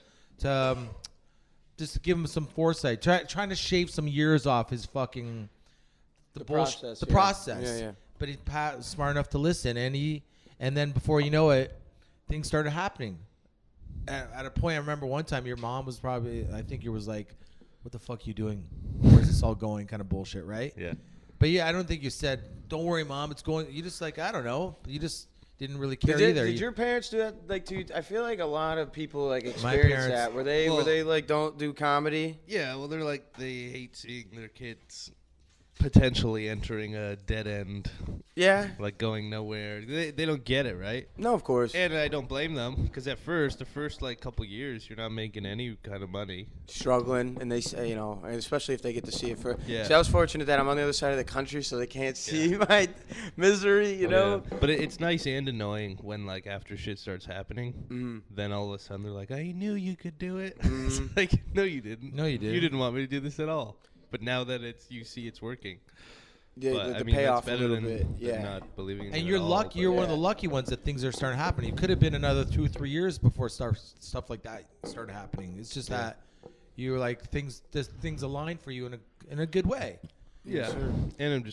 just to give him some foresight, trying to shave some years off his fucking the process. process. Yeah. But he's smart enough to listen, and then before you know it, things started happening. At a point, I remember one time your mom was probably, I think you was like, "What the fuck you doing? Where's this all going?" Kind of bullshit, right? Yeah. But yeah, I don't think you said, "Don't worry, mom, it's going." You just I don't know. You just didn't really care either. Did your parents do that? I feel like a lot of people experience parents- that. Were they don't do comedy? Yeah, well, they hate seeing their kids potentially entering a dead end, Yeah. like going nowhere. They don't get it, right? No, of course. And I don't blame them, because the first couple years, you're not making any kind of money. Struggling, and they say, and especially if they get to see it first. Yeah. See, I was fortunate that I'm on the other side of the country, so they can't see my misery, you know? Yeah. But it's nice and annoying when, after shit starts happening, then all of a sudden they're like, I knew you could do it. It's like, no, you didn't. No, you didn't. You didn't want me to do this at all. But now that you see it's working. Yeah, But, the I mean, payoff that's a better little than bit. Yeah. not believing in And it you're at all, lucky. but- You're one of the lucky ones that things are starting happening. It could have been another 2 or 3 years before stuff like that started happening. It's just that you were like things aligned for you in a good way. Yeah. And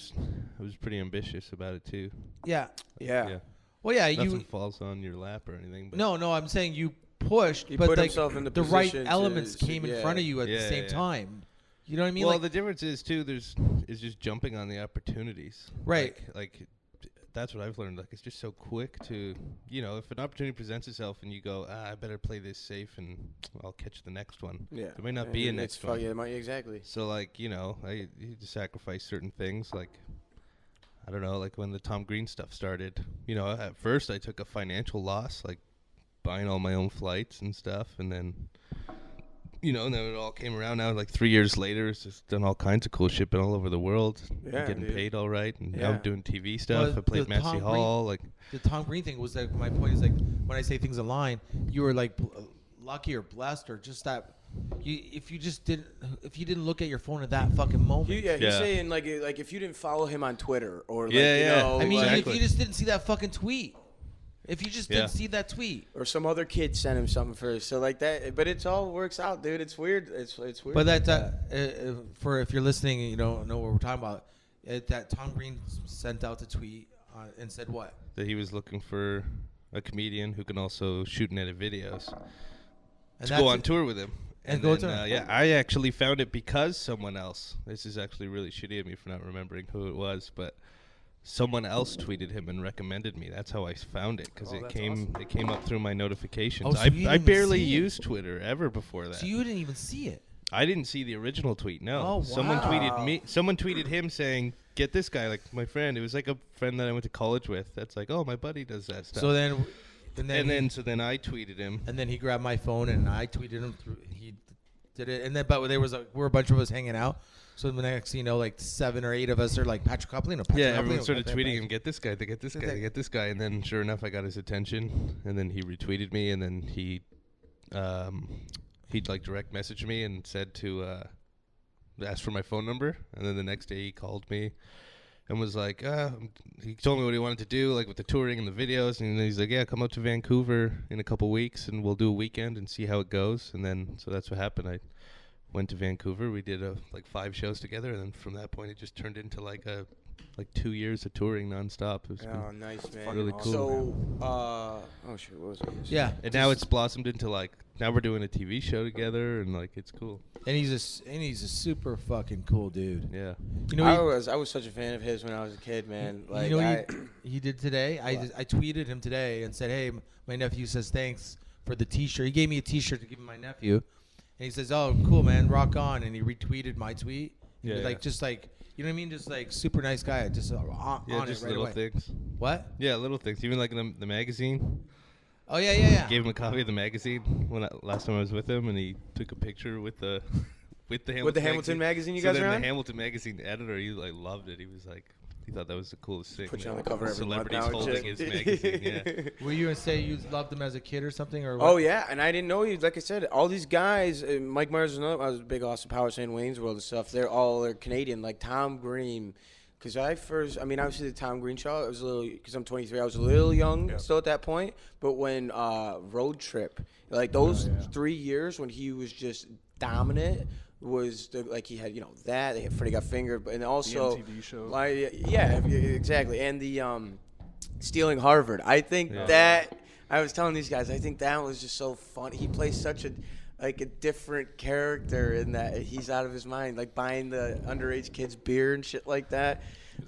I was pretty ambitious about it too. Yeah. Yeah. Well, yeah. Nothing falls on your lap or anything. But No. I'm saying you pushed, He but put himself in the right position elements to- came in yeah. front of you at the Yeah, same yeah. time. You know what I mean? Well, the difference is too. Is just jumping on the opportunities. Right. Like that's what I've learned. Like it's just so quick to, if an opportunity presents itself and you go, I better play this safe and I'll catch the next one. Yeah. There might not be a next one. Yeah, exactly. So I had to sacrifice certain things. Like I don't know, like when the Tom Green stuff started. At first I took a financial loss, like buying all my own flights and stuff, and then. And then it all came around. Now, 3 years later, it's just done all kinds of cool shit, been all over the world, Yeah, getting dude. paid all right, and now Yeah. I'm doing TV stuff. Well, I played the Massey Tom Hall, the Tom Green thing was my point is when I say things align, you were lucky or blessed or just that. If you didn't look at your phone at that fucking moment. He's Yeah. saying like if you didn't follow him on Twitter or Yeah, yeah. I mean, Exactly. if you just didn't see that fucking tweet. if you just didn't see that tweet. Or some other kid sent him something first. So like that, but it's all works out, dude. It's weird. It's weird. But for if you're listening and you don't know what we're talking about, that Tom Green sent out the tweet and said what? That he was looking for a comedian who can also shoot and edit videos And to go on tour with him. And go to I actually found it because someone else. This is actually really shitty of me for not remembering who it was, but someone else tweeted him and recommended me. That's how I found it because it came up through my notifications. Oh, so you I didn't barely see it? used Twitter ever before that. So you didn't even see it. I didn't see the original tweet. No. Oh, wow. Someone tweeted me. Someone tweeted him saying, "Get this guy, like my friend." It was like a friend that I went to college with. That's like, "Oh, my buddy does that stuff." So then I tweeted him. And then he grabbed my phone and I tweeted him through. He did it, and then but there was a bunch of us hanging out. So the next thing you know, like 7 or 8 of us are like Patrick Coppolino. Everyone started tweeting him, "Get this guy, get this guy, get this guy," and then sure enough, I got his attention, and then he retweeted me, and then he'd like direct messaged me and said to ask for my phone number, and then the next day he called me and was like, he told me what he wanted to do, like with the touring and the videos, and then he's like, "Yeah, come out to Vancouver in a couple weeks, and we'll do a weekend and see how it goes." And then so that's what happened. I went to Vancouver. We did like 5 shows together, and then from that point, it just turned into like 2 years of touring nonstop. It was nice, man. really cool. So, oh shit, what was it? Yeah, and now it's blossomed into like now we're doing a TV show together, and like it's cool. And he's a super fucking cool dude. Yeah. You know, I was such a fan of his when I was a kid, man. Like, you know he did today. I tweeted him today and said, "Hey, my nephew says thanks for the T-shirt." He gave me a T-shirt to give my nephew, and he says, "Oh, cool, man, rock on." And he retweeted my tweet. Yeah, just like you know what I mean, just like super nice guy, just on just it right little away. things. What? Yeah, little things. Even like the magazine. Oh yeah. Gave him a copy of the magazine last time I was with him, and he took a picture with the Hamilton magazine you guys are on? The Hamilton magazine editor, he like loved it. He was like, he thought that was the coolest thing. Put you on the cover every month celebrities now, holding his magazine. Yeah. Were you gonna say you loved him as a kid or something, or? Oh yeah, and I didn't know he. Like I said, all these guys. Mike Myers was another. I was a big Austin Powers fan, Wayne's World and stuff. They're Canadian, like Tom Green. Because obviously the Tom Green show, I was a little, because I'm 23, I was a little young still at that point. But when Road Trip, like those 3 years when he was just dominant, was like he had that Freddie Got Fingered, but and also the MTV show. Exactly, and the Stealing Harvard. I think that I was telling these guys, I think that was just so fun. He plays such a different character in that he's out of his mind, like buying the underage kids beer and shit like that.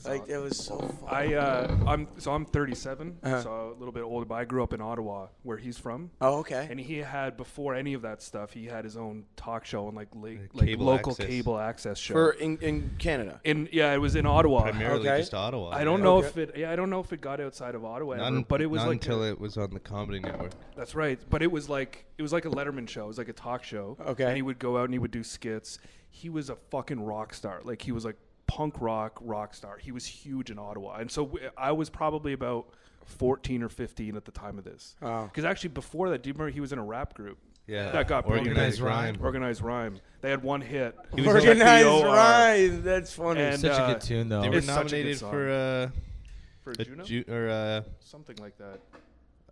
It was so fun. I'm 37, so a little bit older, but I grew up in Ottawa, where he's from. Oh, okay. And he had, before any of that stuff, he had his own talk show and Cable cable access show. For in Canada. It was in Ottawa. Primarily just Ottawa. I don't know if it got outside of Ottawa ever, but it was not until it was on the Comedy Network. That's right. But it was like a Letterman show. It was like a talk show. Okay. And he would go out and he would do skits. He was a fucking rock star. Like he was like punk rock star. He was huge in Ottawa. And so I was probably about 14 or 15 at the time of this. Because actually before that, do you remember he was in a rap group? Yeah. That got Organized Rhyme. Organized Rhyme. They had one hit. Organized Rhyme. That's funny. And, such a good tune though. They were It's such a nominated good for Juno? Something like that.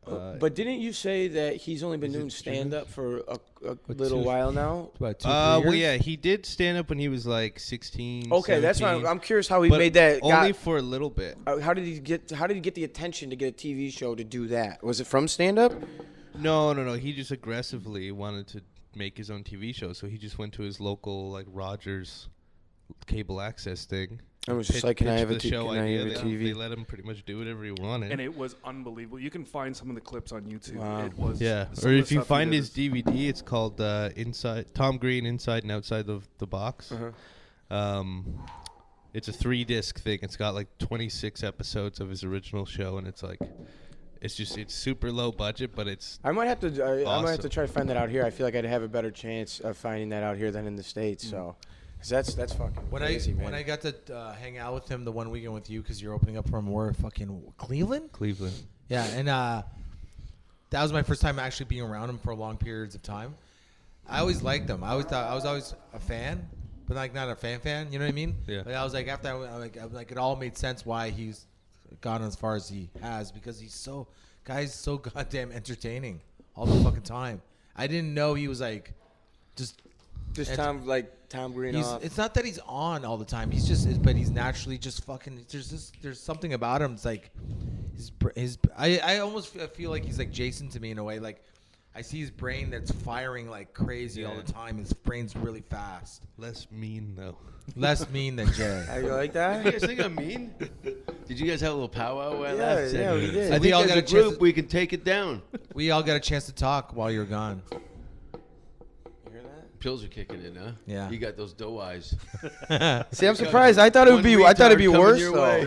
But didn't you say that he's only been doing stand-up for a little while now? About 2 3 years? Well, yeah, he did stand up when he was like 16. Okay, 17, that's fine. I'm curious how he but made that. Only for a little bit. How did he get the attention to get a TV show to do that? Was it from stand-up? No. He just aggressively wanted to make his own TV show, so he just went to his local like Rogers cable access thing. I was just like, can I have a TV? They let him pretty much do whatever he wanted. And it was unbelievable. You can find some of the clips on YouTube. Wow. It was or if you find his DVD, it's called Inside Tom Green Inside and Outside of the Box. It's a 3-disc thing. It's got like 26 episodes of his original show, and it's like it's super low budget, but it's I might have to awesome. I might have to try to find that out here. I feel like I'd have a better chance of finding that out here than in the States. So. Cause that's fucking crazy, man. When I got to hang out with him the one weekend with you, because you're opening up for him, where fucking Cleveland. Yeah, and that was my first time actually being around him for long periods of time. I always liked him. I always thought I was always a fan, but like not a fan. You know what I mean? Yeah. But I was like after it all made sense why he's gone as far as he has, because he's so Guy's so goddamn entertaining all the fucking time. I didn't know he was like just Tom Green off. It's not that he's on all the time. He's just, but he's naturally just fucking. There's something about him. It's like I almost feel like he's like Jason to me in a way. Like I see his brain that's firing like crazy all the time. His brain's really fast. Less mean though. Less mean than Jay. You like that? You guys think I'm mean? Did you guys have a little powwow while I left? Yeah, we did. I think all got a chance. We can take it down. We all got a chance to talk while you're gone. You hear that? Pills are kicking in, huh? Yeah. You got those doe eyes. See, I'm surprised. I thought it'd be worse though.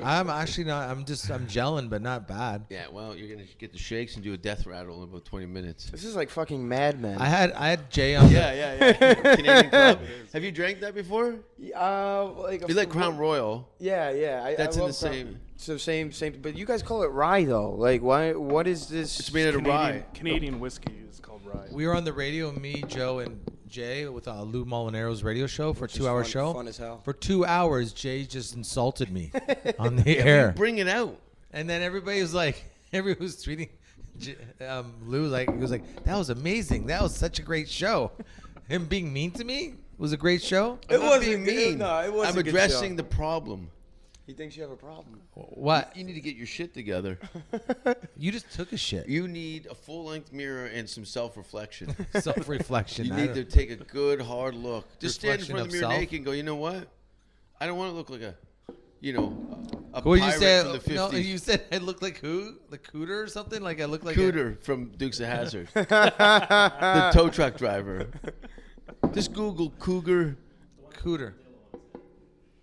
I'm actually not. I'm gelling, but not bad. Yeah, well, you're gonna get the shakes and do a death rattle in about 20 minutes. This is like fucking Mad Men. I had Jay on. Yeah. Canadian Club. Have you drank that before? Like You like Crown Royal? Yeah. That's I in love the same. So same. But you guys call it rye though. Like why? What is this? It's made out of rye. Canadian whiskey is called rye. We were on the radio, me, Joe, and Jay with Lou Molinaro's radio show for a 2-hour show. Fun as hell. For 2 hours, Jay just insulted me on the air. Bring it out. And then everybody was like, everyone was tweeting Lou like, he was like, that was amazing. That was such a great show. Him being mean to me was a great show. It wasn't being mean. No, it wasn't. I'm addressing the problem. He thinks you have a problem. What? You need to get your shit together. You just took a shit. You need a full-length mirror and some self-reflection. Self-reflection. You need to take a good, hard look. Just stand in Reflection front of the mirror of naked and go, you know what? I don't want to look like a What pirate you say? from the 50s. No, you said I look like who? Like Cooter or something? Like I look like Cooter from Dukes of Hazzard. The tow truck driver. Just Google Cougar. Cooter.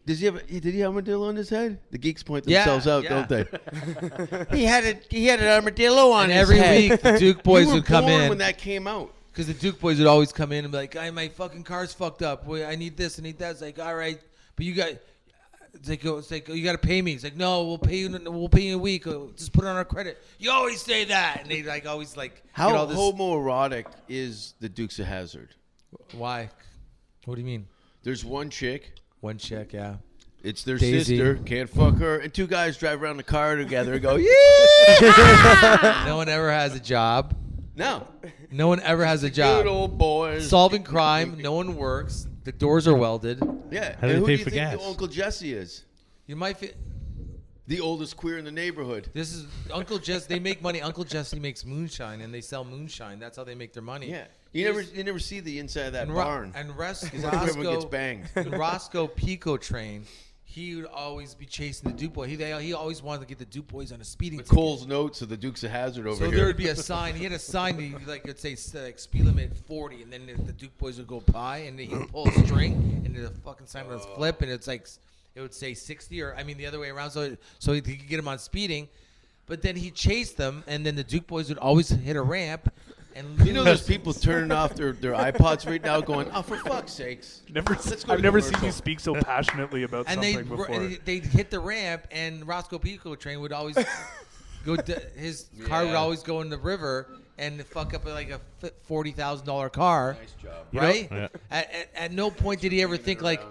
Did he have an armadillo on his head? The geeks point themselves out, don't they? he had an armadillo on And his every head. week the Duke boys You were would come born in. when that came out. Because the Duke boys would always come in and be like, my fucking car's fucked up. Wait, I need this, I need that. It's like, all right, but you got, it's like you got to pay me. It's like, no, we'll pay you in a week. Just put it on our credit. You always say that, and they like always like. How get all this, homoerotic is the Dukes of Hazzard? Why? What do you mean? There's one chick. One check, yeah. It's their Daisy. sister. Can't fuck her. And two guys drive around the car together and go, yeah. No one ever has a job. No. No one ever has a job. Good old boys. Solving crime. No one works. The doors are welded. Yeah. How do And they who pay do you for think gas? the Uncle Jesse is? You might fit. The oldest queer in the neighborhood. This is Uncle Jesse. They make money. Uncle Jesse makes moonshine, and they sell moonshine. That's how they make their money. Yeah. You never see the inside of that And barn. And everyone gets Roscoe, banged. and Roscoe Pico train. He would always be chasing the Duke boy. He always wanted to get the Duke boys on a speeding ticket. Cole's notes of the Dukes of Hazzard over So here. there would be a sign. He had a sign that like it'd say like speed limit 40, and then the Duke boys would go by, and he'd pull a string, and the fucking sign would flip, and it's like it would say 60, or I mean the other way around, so he could get him on speeding. But then he chased them, and then the Duke boys would always hit a ramp. And You know, there's people turning off their iPods right now, going, "Oh, for fuck's sakes!" I've never seen you speak so passionately about and something before. they'd hit the ramp, and Roscoe Pico train would always go. His car would always go in the river and fuck up like a $40,000 car. Nice job. Right? Yeah. At no point did he ever think like,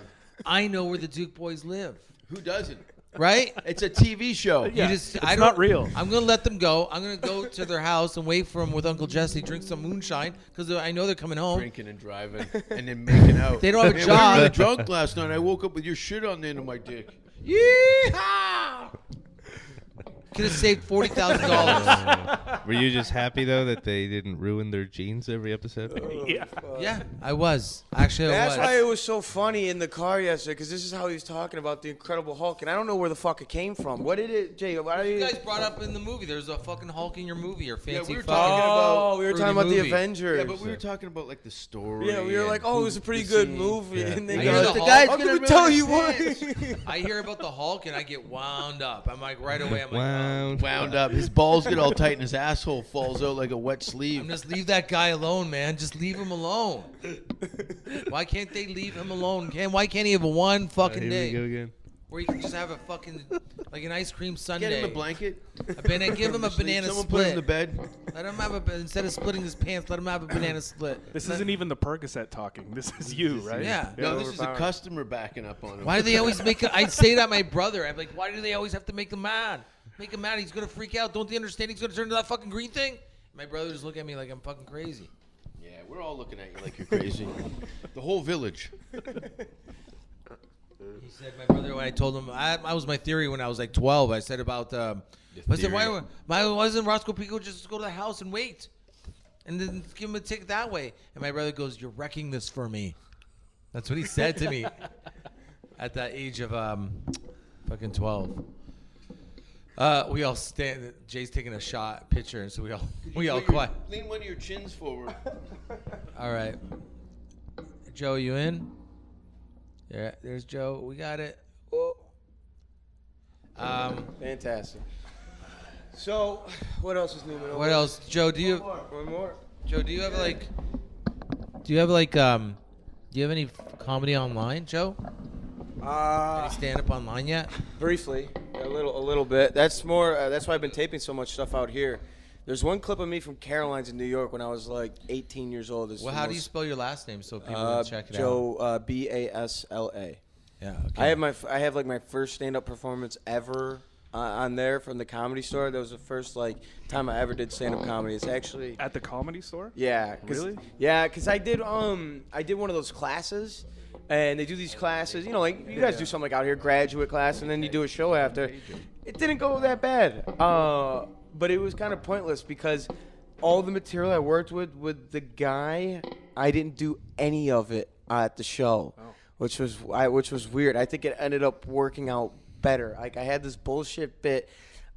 I know where the Duke boys live. Who doesn't? Right? It's a TV show. Yeah, You just, it's not real. I'm gonna let them go. I'm gonna go to their house and wait for them with Uncle Jesse, drink some moonshine because I know they're coming home. Drinking and driving and then making out. They don't have a Man, job. We were really drunk last night. I woke up with your shit on the end of my dick. Yeehaw! Could have saved $40,000. Were you just happy though that they didn't ruin their jeans every episode? Yeah. Yeah, I was. Actually, I That's was. why it was so funny in the car yesterday, because this is how he was talking about the Incredible Hulk, and I don't know where the fuck it came from. What did it, Jay? Why did You guys brought up in the movie. There's a fucking Hulk in your movie. Your fancy. we were fucking- talking about we were fruity talking about the movie. Avengers. Yeah, but we were talking about like the story. Yeah, we were like, and oh, it who was a pretty the good scene. movie, and they I go, hear the the Hulk. guy's I'm gonna gonna tell ruin you his what. I hear about the Hulk and I get wound up. I'm like right away. I'm like, Wound up. His balls get all tight and his asshole falls out like a wet sleeve. just leave that guy alone, man. Just leave him alone. Why can't they leave him alone? Why can't he have one fucking Here we go day again. where you can just have a fucking like an ice cream sundae? Get him a blanket. Give him a banana Someone split. put him in the bed. Let him have instead of splitting his pants, let him have a banana split. This isn't even the Percocet talking. This is you, right? Yeah. No, this is a customer backing up on him. Why do they always make? I say that my brother. I'm like, why do they always have to make them mad? Make him mad. He's gonna freak out. Don't they understand? He's gonna turn into that fucking green thing. My brother just look at me like I'm fucking crazy. Yeah, we're all looking at you like you're crazy. The whole village. He said, my brother, when I told him, I was my theory when I was like 12. I said about, I said, why doesn't Roscoe Pico just go to the house and wait? And then give him a ticket that way. And my brother goes, you're wrecking this for me. That's what he said to me at that age of fucking 12. We all stand. Jay's taking a picture, and so we all quiet. Lean one of your chins forward. All right, Joe, you in? Yeah, there's Joe. We got it. Fantastic. So, what else is new? What else, Joe? One more. Joe, do you have any comedy online, Joe? Any stand up online yet? Briefly, a little bit. That's more. That's why I've been taping so much stuff out here. There's one clip of me from Caroline's in New York when I was like 18 years old. Well, how do you spell your last name so people can check it Joe, out? Joe, Basla. Yeah. Okay. I have like my first stand-up performance ever on there from the Comedy Store. That was the first like time I ever did stand-up comedy. It's actually At the Comedy Store? yeah. Really? Yeah, because I did one of those classes. And they do these classes, you know, like you guys do something like out here, graduate class, and then you do a show after. It didn't go that bad, but it was kind of pointless because all the material I worked with the guy, I didn't do any of it at the show, which was weird. I think it ended up working out better. Like I had this bullshit bit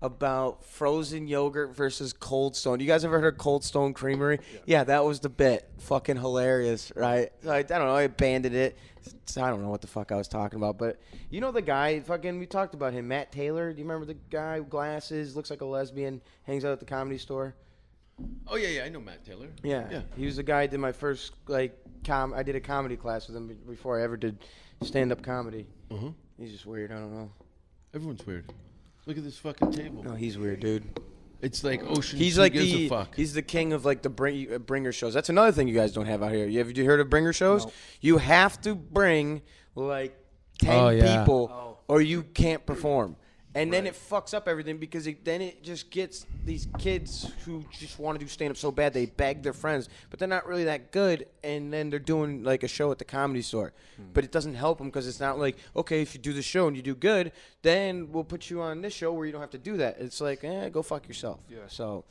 about frozen yogurt versus Cold Stone. You guys ever heard of Cold Stone Creamery? Yeah, that was the bit. Fucking hilarious, right? So I don't know. I abandoned it. So I don't know what the fuck I was talking about, but you know the guy, we talked about him, Matt Taylor. Do you remember the guy with glasses, looks like a lesbian, hangs out at the Comedy Store? Oh, yeah, I know Matt Taylor. Yeah. He was the guy I did my first, I did a comedy class with him before I ever did stand-up comedy. Uh-huh. He's just weird. I don't know. Everyone's weird. Look at this fucking table. No, he's weird, dude. It's like Ocean. He's like he's the king of like the bringer shows. That's another thing you guys don't have out here. Have you heard of bringer shows? No. You have to bring like 10 people or you can't perform. And then it fucks up everything because then it just gets these kids who just want to do stand-up so bad they beg their friends, but they're not really that good, and then they're doing like a show at the Comedy Store. But it doesn't help them because it's not like, okay, if you do the show and you do good, then we'll put you on this show where you don't have to do that. It's like, go fuck yourself. Yeah. So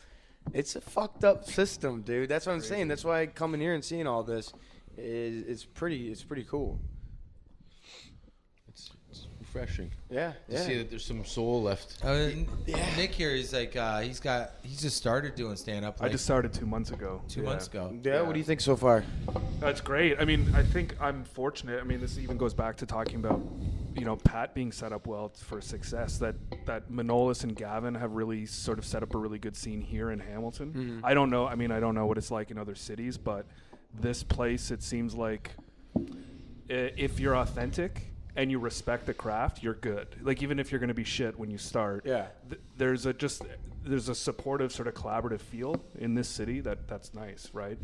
it's a fucked up system, dude. That's what I'm saying. That's why coming here and seeing all this is pretty cool. Refreshing. Yeah. To see that there's some soul left. Nick here, he's like, he's just started doing stand up. I just started 2 months ago. 2 months ago. Yeah. What do you think so far? That's great. I mean, I think I'm fortunate. I mean, this even goes back to talking about, Pat being set up well for success. That Manolis and Gavin have really sort of set up a really good scene here in Hamilton. Mm-hmm. I don't know. I mean, I don't know what it's like in other cities, but this place, it seems like if you're authentic and you respect the craft, you're good. Like even if you're going to be shit when you start, there's a supportive sort of collaborative feel in this city that's nice, right?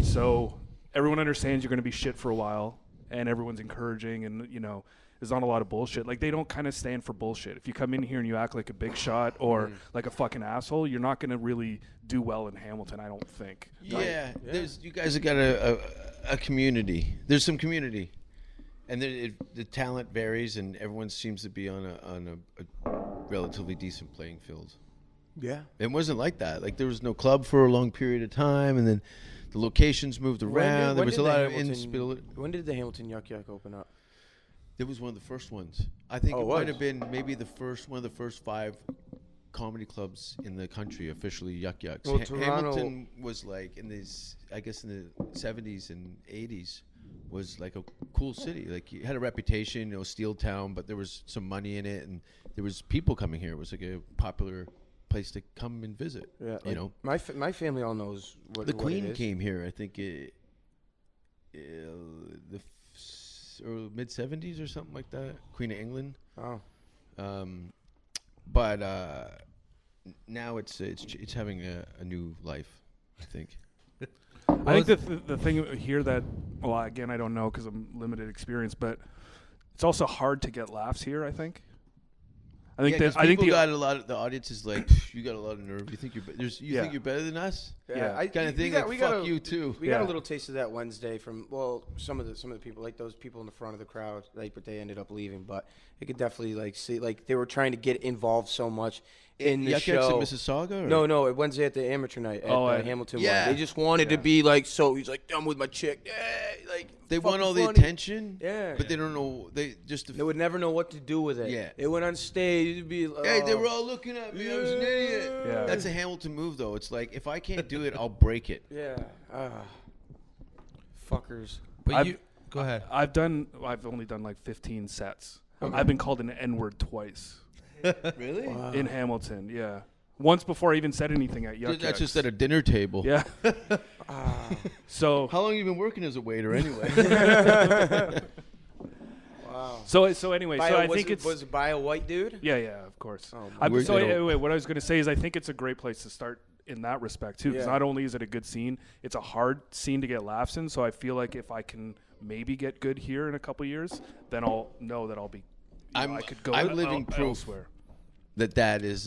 So everyone understands you're going to be shit for a while, and everyone's encouraging, and there's not a lot of bullshit. Like they don't kind of stand for bullshit. If you come in here and you act like a big shot or like a fucking asshole, you're not going to really do well in Hamilton, I don't think. Yeah. You guys have got a community. There's some community. And the talent varies, and everyone seems to be on a relatively decent playing field. Yeah. It wasn't like that. Like there was no club for a long period of time, and then the locations moved around. There was a lot of instability. When did the Hamilton Yuck Yuck open up? It was one of the first ones. I think it might have been maybe one of the first 5 comedy clubs in the country officially Yuck Yucks. Well, Hamilton was like in the 70s and 80s. Was like a cool city. Like you had a reputation, steel town, but there was some money in it, and there was people coming here. It was like a popular place to come and visit. Yeah, my family all knows what the what Queen it is. came here. I think the mid '70s or something like that. Queen of England. Oh, but now it's having a new life, I think. I think the thing here that, well, again, I don't know because I'm limited experience, but it's also hard to get laughs here, I think. I think Yeah, that I think people the got a lot of the audience is like, you got a lot of nerve. You think you're think you're better than us? Yeah. Kind of thing. Like, fuck you too. We got a little taste of that Wednesday from some of the people, like those people in the front of the crowd, like, but they ended up leaving. But you could definitely like see, like, they were trying to get involved so much in the Yuck show. in Mississauga? Or? No, Wednesday at the amateur night at Hamilton. Yeah. One. They just wanted to be like, so he's like, I'm with my chick. Yeah, like they want all funny. the attention. Yeah, but they don't know. They would never know what to do with it. Yeah, they went on stage. It'd be hey, they were all looking at me. I was an idiot. Yeah. That's a Hamilton move, though. It's like, if I can't do it, I'll break it. Yeah. Fuckers. But go ahead. I've only done like 15 sets. Okay. I've been called an N-word twice. Really? Wow. In Hamilton, yeah. Once before I even said anything at Yuck. That's just at a dinner table. Yeah. So how long have you been working as a waiter anyway? Wow. So anyway, I think was it by a white dude? Yeah, of course. Oh, what I was going to say is I think it's a great place to start in that respect too, because not only is it a good scene, it's a hard scene to get laughs in. So I feel like if I can maybe get good here in a couple years, then I'll know that I'll be. I could go. I'm living proof elsewhere. that is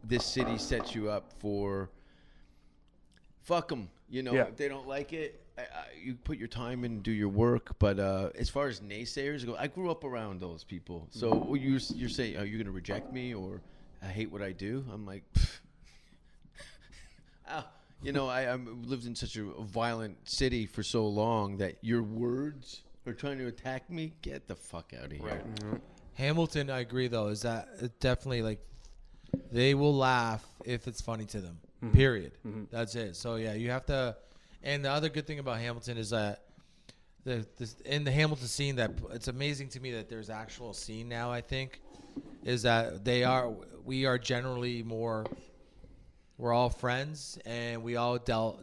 this city sets you up for. Fuck them, If they don't like it, you put your time in and do your work. But as far as naysayers go, I grew up around those people. So you're saying, are you going to reject me or I hate what I do? I'm like, I lived in such a violent city for so long that your words are trying to attack me. Get the fuck out of here. Right. Mm-hmm. Hamilton, I agree though, is that it definitely like they will laugh if it's funny to them. Mm-hmm. Period. Mm-hmm. That's it. So yeah, you have to. And the other good thing about Hamilton is that in the Hamilton scene, that it's amazing to me that there's actual scene now. I think is that we are generally more. We're all friends, and we all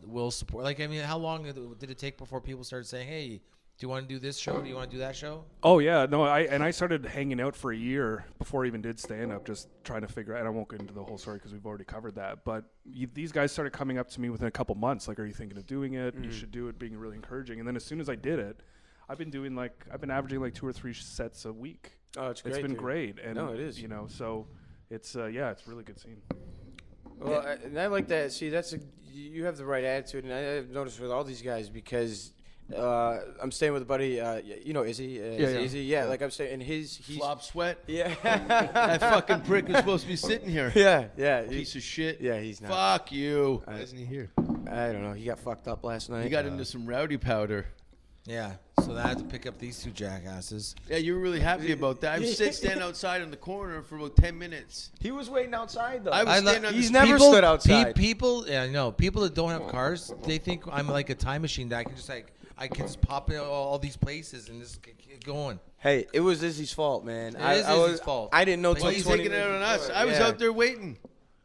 will support. Like, I mean, how long did it take before people started saying, "Hey, do you want to do this show? Do you want to do that show?" Oh yeah, no. I started hanging out for a year before I even did stand up, just trying to figure out. And I won't get into the whole story because we've already covered that. But these guys started coming up to me within a couple months, like, "Are you thinking of doing it? You should do it." Being really encouraging. And then as soon as I did it, I've been averaging like 2 or 3 sets a week. Oh, it's great. It's been great. And no, it is. So it's it's a really good scene. Well, I like that. See, you have the right attitude, and I've noticed with all these guys because I'm staying with a buddy. Izzy? Izzy? Yeah, like I'm saying, and he's Flop Sweat. Yeah, that fucking prick is supposed to be sitting here. Yeah, piece of shit. Yeah, he's not. Fuck you. Why isn't he here? I don't know. He got fucked up last night. He got into some rowdy powder. Yeah, so I had to pick up these 2 jackasses. Yeah, you were really happy about that. I was standing outside in the corner for about 10 minutes. He was waiting outside, though. He's never stood outside. People that don't have cars, they think I'm like a time machine that I can just pop in all these places and just get going. Hey, it was Izzy's fault, man. It is Izzy's fault. I didn't know. He's taking it on us. I was out there waiting.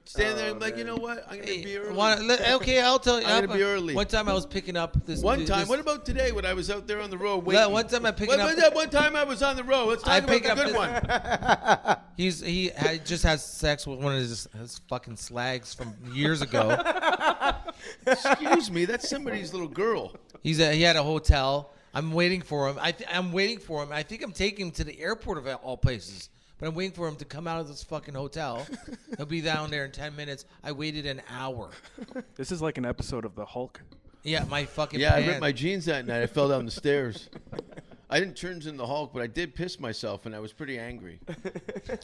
Standing there, I'm like, you know what? I'm going to be early. Okay, I'll tell you. I'm going to be early. One time I was picking up this. What about today when I was out there on the road waiting? One time I picking up. One time I was on the road. Let's talk about the good one. He just has sex with one of his fucking slags from years ago. Excuse me, that's somebody's little girl. He had a hotel. I'm waiting for him. I'm waiting for him. I think I'm taking him to the airport of all places. But I'm waiting for him to come out of this fucking hotel. He'll be down there in 10 minutes. I waited an hour. This is like an episode of The Hulk. Yeah, my fucking I ripped my jeans that night. I fell down the stairs. I didn't turn into the Hulk, but I did piss myself, and I was pretty angry.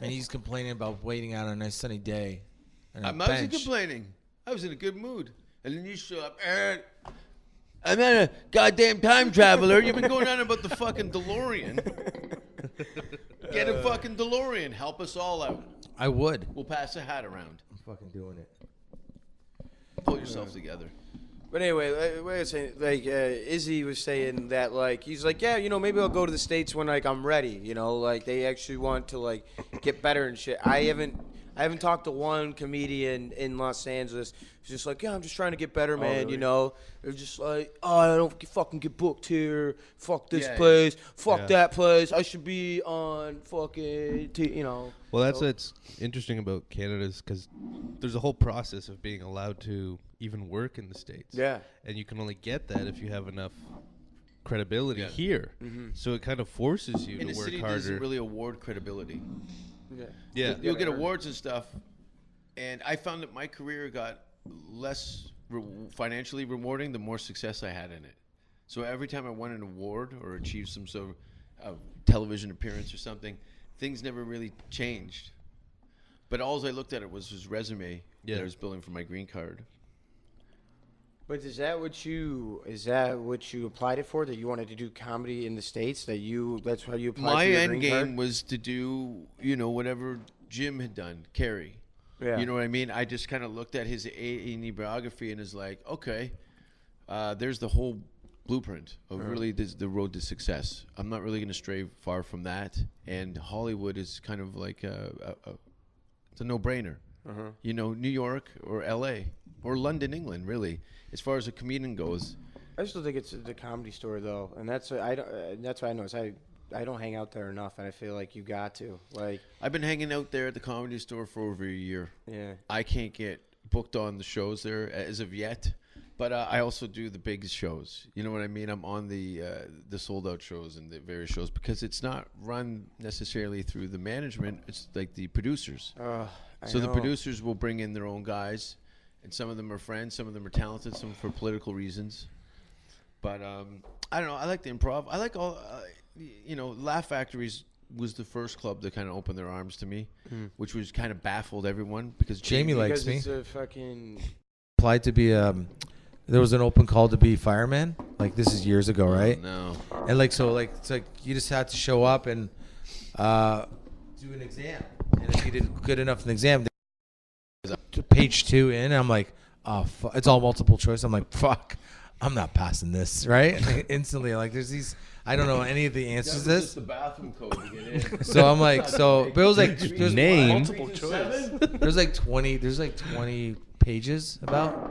And he's complaining about waiting out on a nice sunny day. I wasn't complaining. I was in a good mood. And then you show up, Aaron. I'm not a goddamn time traveler. You've been going on about the fucking DeLorean. Get a fucking DeLorean. Help us all out. I would. We'll pass a hat around. I'm fucking doing it. Pull yourself together. But anyway, what I was saying, like Izzy was saying that, like, he's like, yeah, maybe I'll go to the States when like I'm ready. Like they actually want to like get better and shit. I haven't talked to one comedian in Los Angeles who's just like, yeah, I'm just trying to get better, man. Really? They're just like, oh, I don't fucking get booked here. Fuck this place. Fuck that place. I should be on fucking, Well, that's what's interesting about Canada is because there's a whole process of being allowed to even work in the States. Yeah. And you can only get that if you have enough credibility here. Mm-hmm. So it kind of forces you And to the work city harder. doesn't really award credibility. Yeah. You'll get awards and stuff. And I found that my career got less financially rewarding the more success I had in it. So every time I won an award or achieved some sort of television appearance or something, things never really changed. But all I looked at it was his resume that I was building for my green card. But is that what you applied it for? That you wanted to do comedy in the States? That's why you applied My for your end green game card? was to do, whatever Jim had done, Carrie. Yeah. You know what I mean? I just kind of looked at his biography and is like, okay, there's the whole blueprint of really the road to success. I'm not really going to stray far from that. And Hollywood is kind of like it's a no-brainer. New York or L.A. or London, England, really, as far as a comedian goes. I still think it's the Comedy Store though, and that's what I noticed. I don't hang out there enough, and I feel like you got to. Like, I've been hanging out there at the Comedy Store for over a year. Yeah. I can't get booked on the shows there as of yet, but I also do the big shows. You know what I mean? I'm on the sold out shows and the various shows because it's not run necessarily through the management. It's like the producers. So the producers will bring in their own guys, and some of them are friends, some of them are talented, some for political reasons. But I don't know. I like the improv. I like all. Laugh Factories was the first club that kind of opened their arms to me, which was kind of baffled everyone because Jamie likes me. it's a fucking. Applied to be there was an open call to be fireman. Like, this is years ago, right? No. And it's like you just had to show up and do an exam. And if you did good enough in the exam, page 2 in, I'm like, oh, it's all multiple choice. I'm like, fuck, I'm not passing this, right? Instantly, like, there's these. I don't know any of the answers to this. Just the bathroom code to get in. So I'm like, but it was like, there's multiple choice. There's like 20 pages about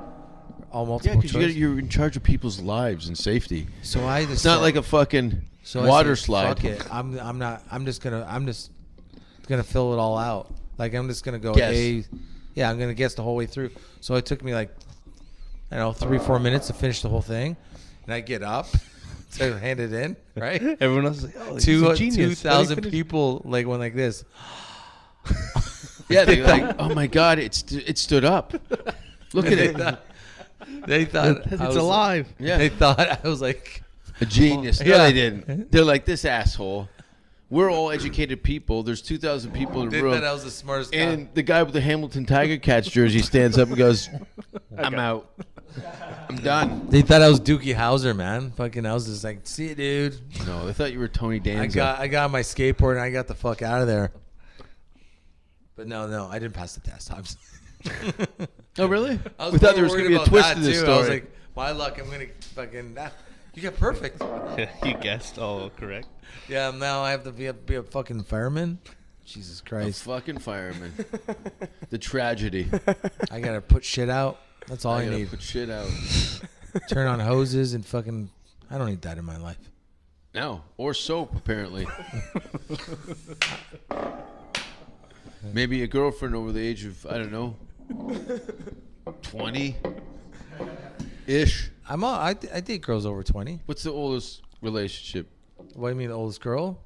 all multiple Yeah, choice. because you're in charge of people's lives and safety. So I just It's not like a fucking I water said, slide. Fuck it. I'm just gonna fill it all out. Like, I'm just gonna go Guess. I'm gonna guess the whole way through. So it took me like, 3-4 minutes to finish the whole thing, and I get up to hand it in. Right. Everyone else is like, oh, he's a genius. 2,000 people like went like this. Yeah, they're like, oh my God, it stood up. Look at it. They thought It's I was alive. Yeah. They thought I was like A genius. No, Yeah. they didn't. They're like, this asshole. We're all educated people. There's 2,000 people in the they room. thought I was the smartest guy. And the guy with the Hamilton Tiger Cats jersey stands up and goes, I'm out. I'm done. They thought I was Dookie Howser, man. Fucking, I was just like, see you, dude. No, they thought you were Tony Danza. I got on my skateboard and I got the fuck out of there. But no, I didn't pass the test. Oh, really? I was We thought more there was going to worried be a about twist that, to this too. story. I was like, my luck, I'm going to fucking... You got perfect. You guessed all correct. Yeah, now I have to be a fucking fireman. Jesus A Christ. fucking fireman. The tragedy. I got to put shit out. That's all I gotta need. Put shit out. Turn on hoses and fucking... I don't need that in my life. No. Or soap, apparently. Maybe a girlfriend over the age of, I don't know, 20-ish. I date girls over 20. What's the oldest relationship? What do you mean, the oldest girl?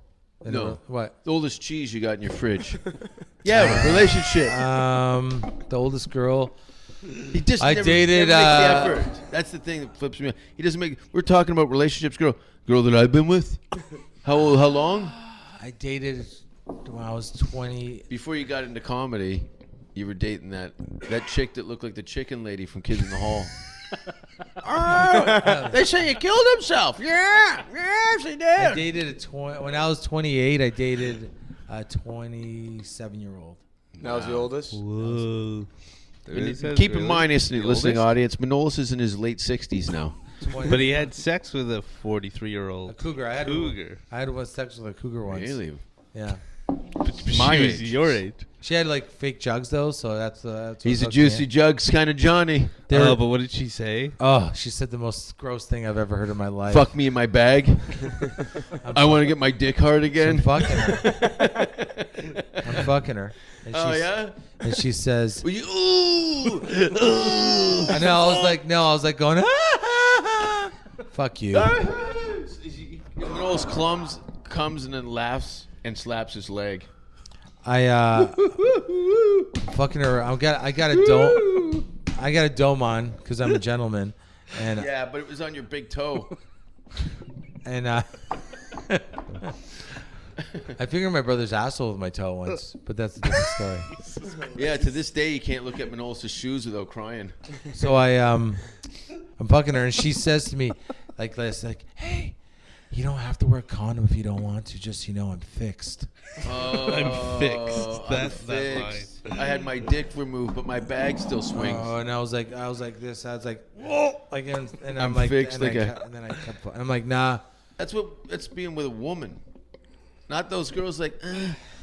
No. What? The oldest cheese you got in your fridge. Yeah, relationship. The oldest girl. He just I never dated, makes the effort. That's the thing that flips me out. He doesn't make. We're talking about relationships. Girl that I've been with. How old? How long? I dated when I was 20. Before you got into comedy, you were dating that chick that looked like the chicken lady from Kids in the Hall. Oh, they say he killed himself. Yeah, yes, he did. I dated when I was 28. I dated a 27-year-old. That was the oldest. Whoa. Keep in mind, listening audience, Manolis is in his late 60s now. But he had sex with a 43-year-old A cougar. I had one sex with a cougar once. Really? Yeah. My She was age. your age. She had like fake jugs though, so that's what He's a hooked me juicy in. jugs kind of Johnny. Oh, but what did she say? Oh, she said the most gross thing I've ever heard in my life. Fuck me in my bag. I want to get my dick hard again. I'm fucking her. I'm fucking her. And Oh she's- yeah. And she says, Well, ooh. I know. I was like going, fuck you. Manolis comes and then laughs and slaps his leg. fucking her. I got a dome on because I'm a gentleman, and Yeah, but it was on your big toe. and I fingered my brother's asshole with my toe once, but that's a different story. Yeah, to this day you can't look at Manolis' shoes without crying. So I'm fucking her, and she says to me like this, like, "Hey, you don't have to wear a condom if you don't want to. Just I'm fixed." I'm fixed. That's that line. Fixed. I had my dick removed, but my bag still swings. Oh, and I was like this. I was like, whoa, like, and I'm like, fixed and again. and then I kept, and I'm like, nah. That's being with a woman. Not those girls like,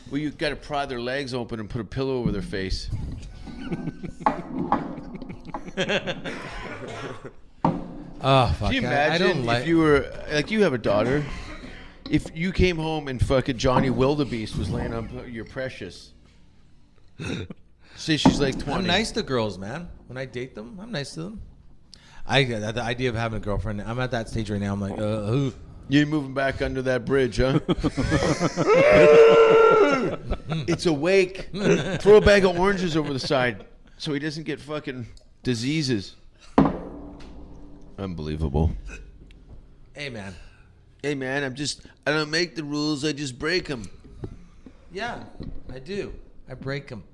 where you got to pry their legs open and put a pillow over their face. Oh, fuck. Can you I don't imagine like. if you were, like, you have a daughter, if you came home and fucking Johnny Wildebeest was laying on your precious. Say she's like 20. I'm nice to girls, man. When I date them, I'm nice to them. The idea of having a girlfriend, I'm at that stage right now. I'm like, who? You're moving back under that bridge, huh? It's awake. Throw a bag of oranges over the side so he doesn't get fucking diseases. Unbelievable. Hey, man. Hey, man, I don't make the rules, I just break them. Yeah, I do. I break them.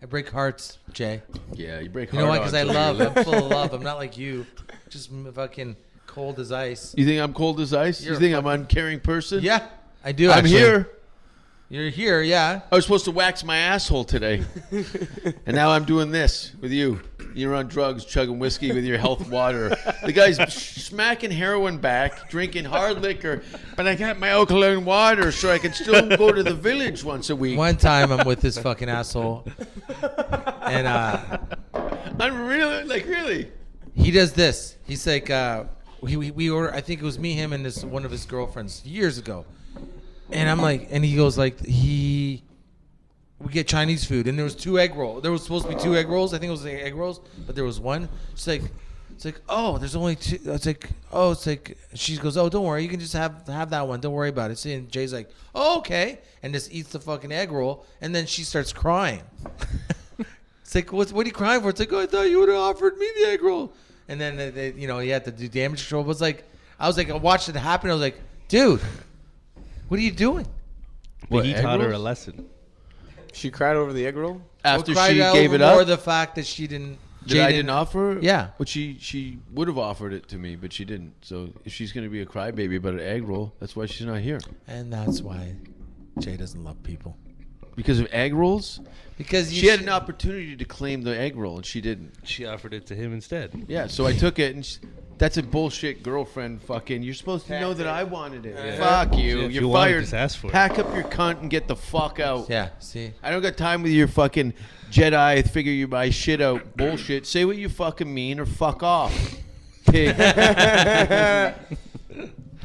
I break hearts, Jay. Yeah, you break You know why? hard-ons Because I over love. your I'm lips. full of love. I'm not like you. Just fucking cold as ice. You think I'm cold as ice? You're You think a I'm an uncaring person? Yeah, I do. I'm actually. here. You're here, yeah. I was supposed to wax my asshole today. And now I'm doing this with you. You're on drugs, chugging whiskey with your health water. The guy's smacking heroin back, drinking hard liquor, but I got my alkaline water so I can still go to the village once a week. One time I'm with this fucking asshole, and I'm really. he does this. He's like, we order. I think it was me, him, and one of his girlfriends years ago. And I'm like, and he goes like, we get Chinese food, and there was 2 egg rolls. There was supposed to be 2 egg rolls. I think it was egg rolls, but there was one. It's like, oh, there's only 2. It's like, she goes, oh, don't worry, you can just have that one. Don't worry about it. See, and Jay's like, oh, okay, and just eats the fucking egg roll, and then she starts crying. It's like, what are you crying for? It's like, oh, I thought you would have offered me the egg roll. And then he had to do damage control. But I watched it happen. I was like, dude, what are you doing? But he egg taught her a rolls? lesson. She cried over the egg roll? After Cried she out gave it more up, the fact that she didn't. that Jay I didn't offer? Yeah. But she would have offered it to me, but she didn't. So if she's going to be a crybaby about an egg roll, that's why she's not here. And that's why Jay doesn't love people. Because of egg rolls? Because She had an opportunity to claim the egg roll, and she didn't. She offered it to him instead. Yeah, so I took it, and that's a bullshit girlfriend fucking. You're supposed to know that I wanted it. Fuck you. If You're you want it, fired. just ask for it. Pack up your cunt and get the fuck out. Yeah, see? I don't got time with your fucking Jedi figure you buy shit out bullshit. Say what you fucking mean or fuck off. Pig.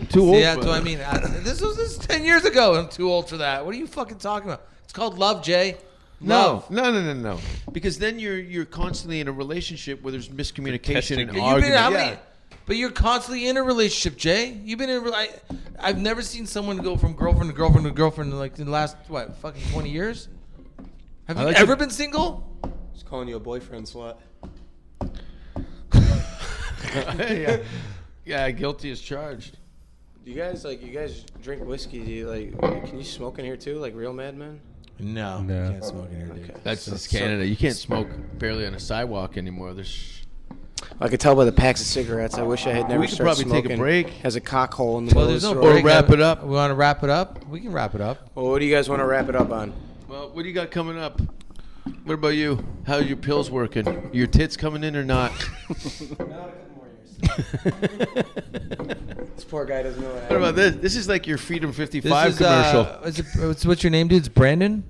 Too old See, for that's what that. I mean. This was 10 years ago. I'm too old for that. What are you fucking talking about? It's called love, Jay. No, Love. no. Because then you're constantly in a relationship where there's miscommunication and You've been argument. But you're constantly in a relationship, Jay. You've been in. I've never seen someone go from girlfriend to girlfriend to girlfriend in like in the last fucking 20 years. Have you like ever been single? Just calling you a boyfriend slut. Yeah, guilty as charged. Do you guys drink whiskey? Do you can you smoke in here too, like real madmen? No, No. you can't smoke in here, dude. Okay. That's just Canada. You can't smoke barely on a sidewalk anymore. I could tell by the packs of cigarettes. I wish I had never We could started probably take a smoking. break. Has a cock hole in the Well, middle there's of no the Or break. wrap it up. We want to wrap it up. We can wrap it up. Well, what do you guys want to wrap it up on? Well, what do you got coming up? What about you? How's your pills working? Your tits coming in or not? This poor guy doesn't know what What about this? This is like your Freedom 55 This is, commercial. what's your name, dude? It's Brandon?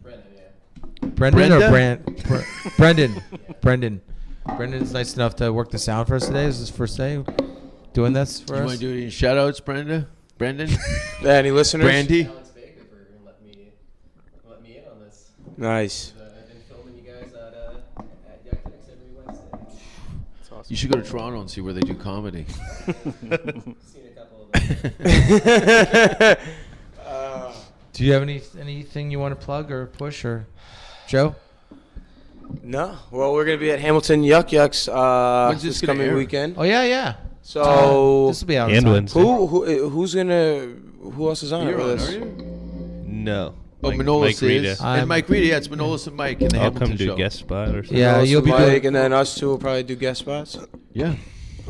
Brendan Brenda? or Brendan? Brendan. Brendan's nice enough to work the sound for us today. This is his first day doing this for You us. want to do any shout outs, Brenda? Brendan? Any listeners? Brandy? Alex Baker for let me in on this. Nice. I've been filming you guys at Yakiniks every Wednesday. That's awesome. You should go to Toronto and see where they do comedy. Seen a couple of them. Do you have anything you want to plug or push or Joe? No. Well, we're gonna be at Hamilton Yuck Yucks When's this gonna coming air? weekend. Oh yeah. So This will be out. And on time. Wednesday. Who else is on it You're with on, us? are you? No. Oh, Mike Manolis Rita. is. And Mike Rita, yeah, it's Manolis and Mike in the I'll Hamilton come do show. guest spot or something. Yeah, you'll be Mike, doing. and then us two will probably do guest spots. Yeah.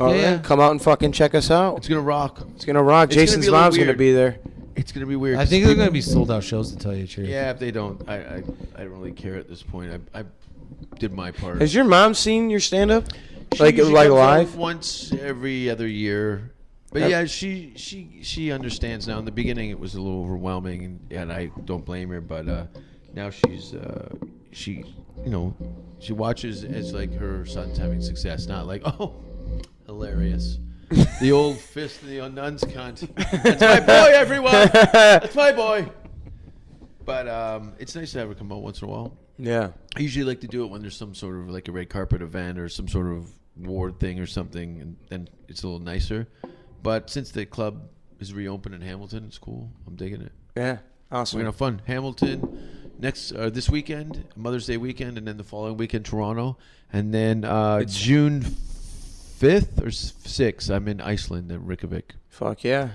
All right, Yeah. come out and fucking check us out. It's going to rock. It's gonna rock. It's gonna Jason's be a little mom's gonna weird. be there. It's going to be weird. I 'cause think they're people- going to be sold out shows, to tell you the truth. Yeah, if they don't, I don't really care at this point. I did my part. Has your mom seen your stand up? She Like usually comes live? out once every other year. But yeah, she understands now. In the beginning, it was a little overwhelming, and I don't blame her. But now she watches as like her son's having success, not like hilarious. The old fist in the nuns cunt. That's my boy, everyone. That's my boy. But it's nice to have her come out once in a while. Yeah. I usually like to do it when there's some sort of like a red carpet event or some sort of ward thing or something, and then it's a little nicer. But since the club is reopened in Hamilton, it's cool. I'm digging it. Yeah. Awesome. We're gonna have fun. Hamilton this weekend, Mother's Day weekend, and then the following weekend, Toronto, and then June 5th or 6th, I'm in Iceland at Reykjavik. Fuck yeah.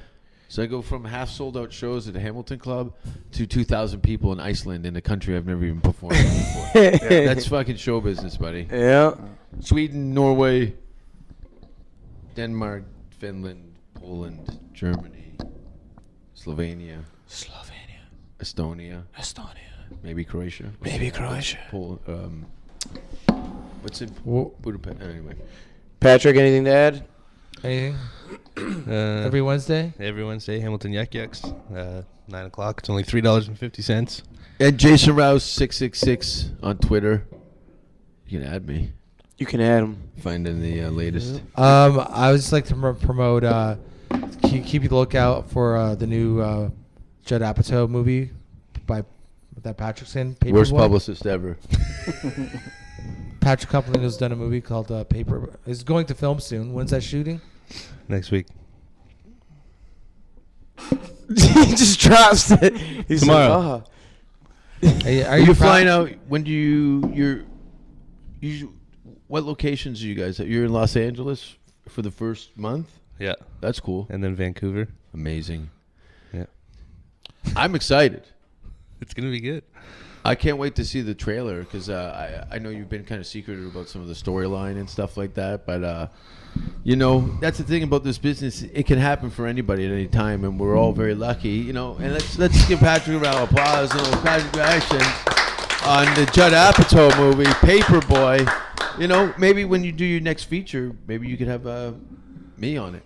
So I go from half sold out shows at the Hamilton Club to 2,000 people in Iceland, in a country I've never even performed in before. Yeah, that's fucking show business, buddy. Yeah. Sweden, Norway, Denmark, Finland, Poland, Germany, Slovenia, Estonia, maybe Croatia. What's in Budapest? Anyway. Patrick, anything to add? Anything? Every Wednesday? Every Wednesday, Hamilton Yuck Yucks, 9 o'clock. It's only $3.50. And Jason Rouse 666 on Twitter. You can add me. You can add him. Find in the latest. I would just like to promote. Keep a lookout for the new Judd Apatow movie that Patrick's in. Paperboy. Worst publicist ever. Patrick Coppolino's done a movie called Paper. Is going to film soon. When's that shooting? Next week. He just drops it. He's Tomorrow. Like, Are you flying out? When do you what locations are you guys at? You're in Los Angeles for the first month? Yeah. That's cool. And then Vancouver. Amazing. Yeah. I'm excited. It's going to be good. I can't wait to see the trailer because I know you've been kind of secretive about some of the storyline and stuff like that. But, that's the thing about this business. It can happen for anybody at any time, and we're all very lucky, And let's give Patrick a round of applause and a little congratulations on the Judd Apatow movie, Paperboy. Maybe when you do your next feature, maybe you could have me on it.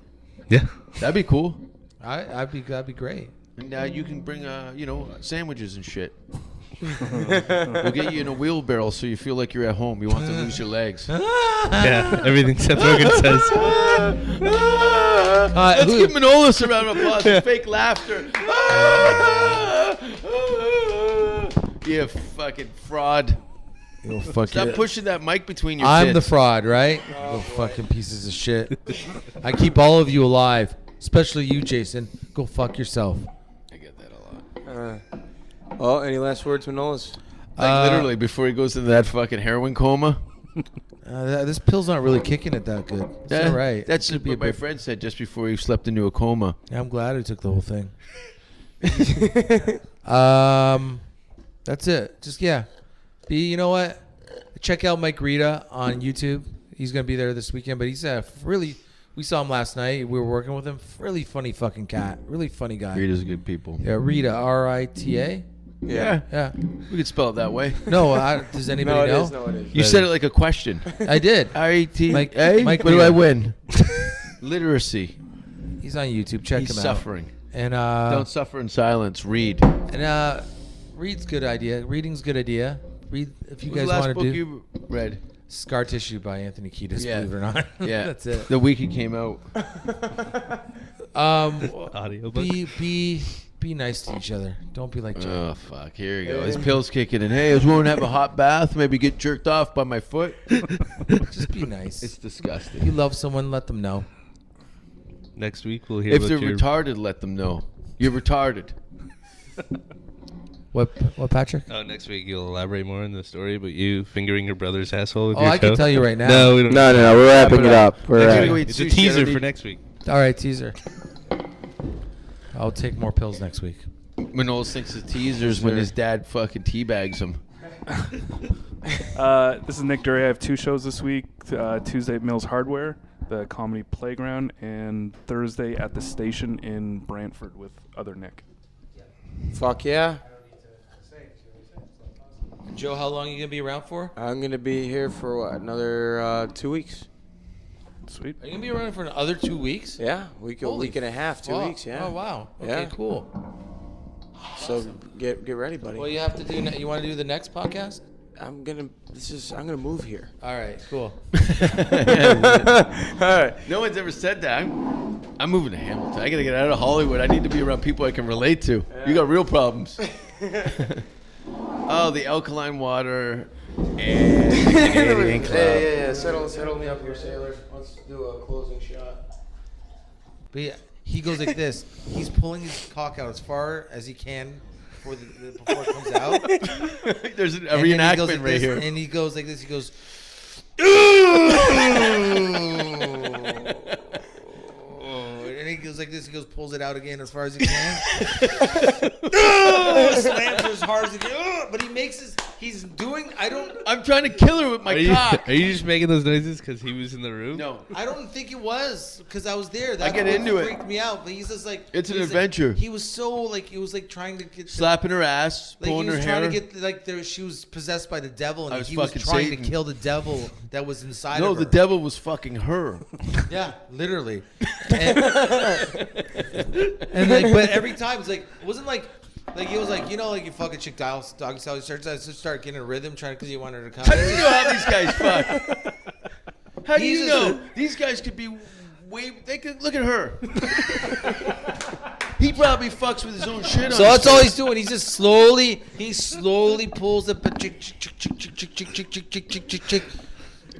Yeah. That'd be cool. That'd be great. And you can bring, sandwiches and shit. We'll get you in a wheelbarrow so you feel like you're at home. You want to lose your legs. Yeah, everything Seth Rogen says. Let's give Manolis a round of applause for fake laughter. You fucking fraud. Stop pushing that mic between your I'm the tits. fraud, right? You fucking pieces of shit. I keep all of you alive, especially you, Jason. Go fuck yourself. I get that a lot. Well, any last words, Manolis? Literally, before he goes into that fucking heroin coma. This pill's not really kicking it that good. It's all right. That's what my friend said just before he slept into a coma. Yeah, I'm glad I took the whole thing. That's it. Just you know what? Check out Mike Rita on YouTube. He's gonna be there this weekend, but he's we saw him last night. We were working with him. Really funny fucking cat. Really funny guy. Rita's good people. Yeah, Rita, Rita. Yeah. We could spell it that way. No, does anybody know? No, it is. You said it like a question. I did. R-E-T-A? Mike What do Rita. I win? Literacy. He's on YouTube. Check He's him suffering. out. And Don't suffer in silence. Read. and read's good idea. Reading's good idea. Read if you What was guys the last want to book do. you read? Scar Tissue by Anthony Kiedis. Yeah. Believe it or not. Yeah. That's it. The week it came out. Audiobook. Be nice to each other. Don't be like Jay. Oh, fuck. Here you go. His pill's kicking in. Hey, I was going to have a hot bath. Maybe get jerked off by my foot. Just be nice. It's If disgusting. you love someone, let them know. Next week we'll hear If about they're your retarded, let them know. You're retarded. What, Patrick? Oh, next week you'll elaborate more on the story about you fingering your brother's asshole with Oh, your I can toe? tell you right now. No, we don't. No, we're wrapping it up. It's a teaser for next week. All right, teaser. I'll take more pills next week. Manolis thinks the teasers when his dad fucking teabags him. This is Nick Durie. I have 2 shows this week. Tuesday at Mills Hardware, the Comedy Playground, and Thursday at the Station in Brantford with other Nick. Fuck yeah. Joe, how long are you going to be around for? I'm going to be here for another 2 weeks. Sweet. Are you going to be around for another 2 weeks? Yeah, week and a half, 2 weeks, yeah. Oh, wow. Okay, Yeah. cool. So get ready, buddy. Well, you have to do. You want to do the next podcast? I'm gonna move here. All right, cool. All right. No one's ever said that. I'm moving to Hamilton. I gotta get out of Hollywood. I need to be around people I can relate to. You got real problems. Oh, the alkaline water and the Canadian Club. Yeah. Settle me up here, sailor. Let's do a closing shot. But yeah, he goes like this. He's pulling his cock out as far as he can before it comes out. There's a And then he goes reenactment like right this, here. And he goes like this. He goes. And he goes like this. He goes, pulls it out again as far as he can. Slams as hard as he can. But he makes his. He's doing. I'm trying to kill her with my cock. Are you just making those noises because he was in the room? No. I don't think it was because I was there. I get what into it. freaked me out. But he's just like. It's an he's like- adventure. he was so like. He was like trying to get. Slapping her ass, Like pulling he was her trying hair. to get like she was possessed by the devil, and I was he was fucking trying Satan. to kill the devil that was inside No, of her. the devil was fucking her. Yeah, literally. And like, but every time it's like it wasn't like he was like, you know, like you fucking chick doggy style. You start getting a rhythm trying because you want her to come. How do you know how these guys fuck? How do He's you just know? These guys could be way. They could look at her. He probably fucks with his own shit. So on that's his all face. he's doing. He slowly pulls up a chick.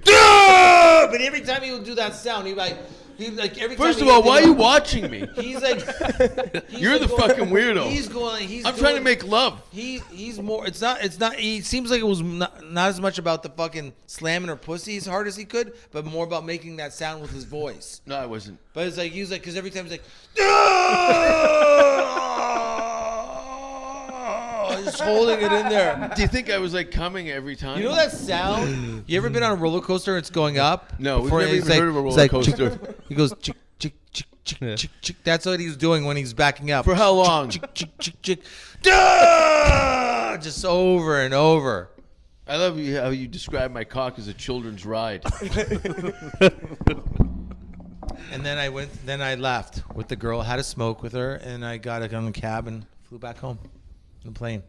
But every time he would do that sound, he like every time. First of all, why are you watching me? He's like, You're the fucking weirdo. He's going. I'm trying to make love. He's more. It's not. He seems like it was not as much about the fucking slamming her pussy as hard as he could, but more about making that sound with his voice. No, I wasn't. But it's like he was like, because every time he's like, just holding it in there. Do you think I was like coming every time? You know that sound? You ever been on a roller coaster and it's going up? No, we've Before never it's even heard of a it's roller coaster. He goes, chick, chick, chick, chick, chick, chick. That's what he's doing when he's backing up. For how long? Chick, chick, chick, chick. Just over and over. I love how you describe my cock as a children's ride. And then I left with the girl, had a smoke with her, and I got on the cab and flew back home in the plane.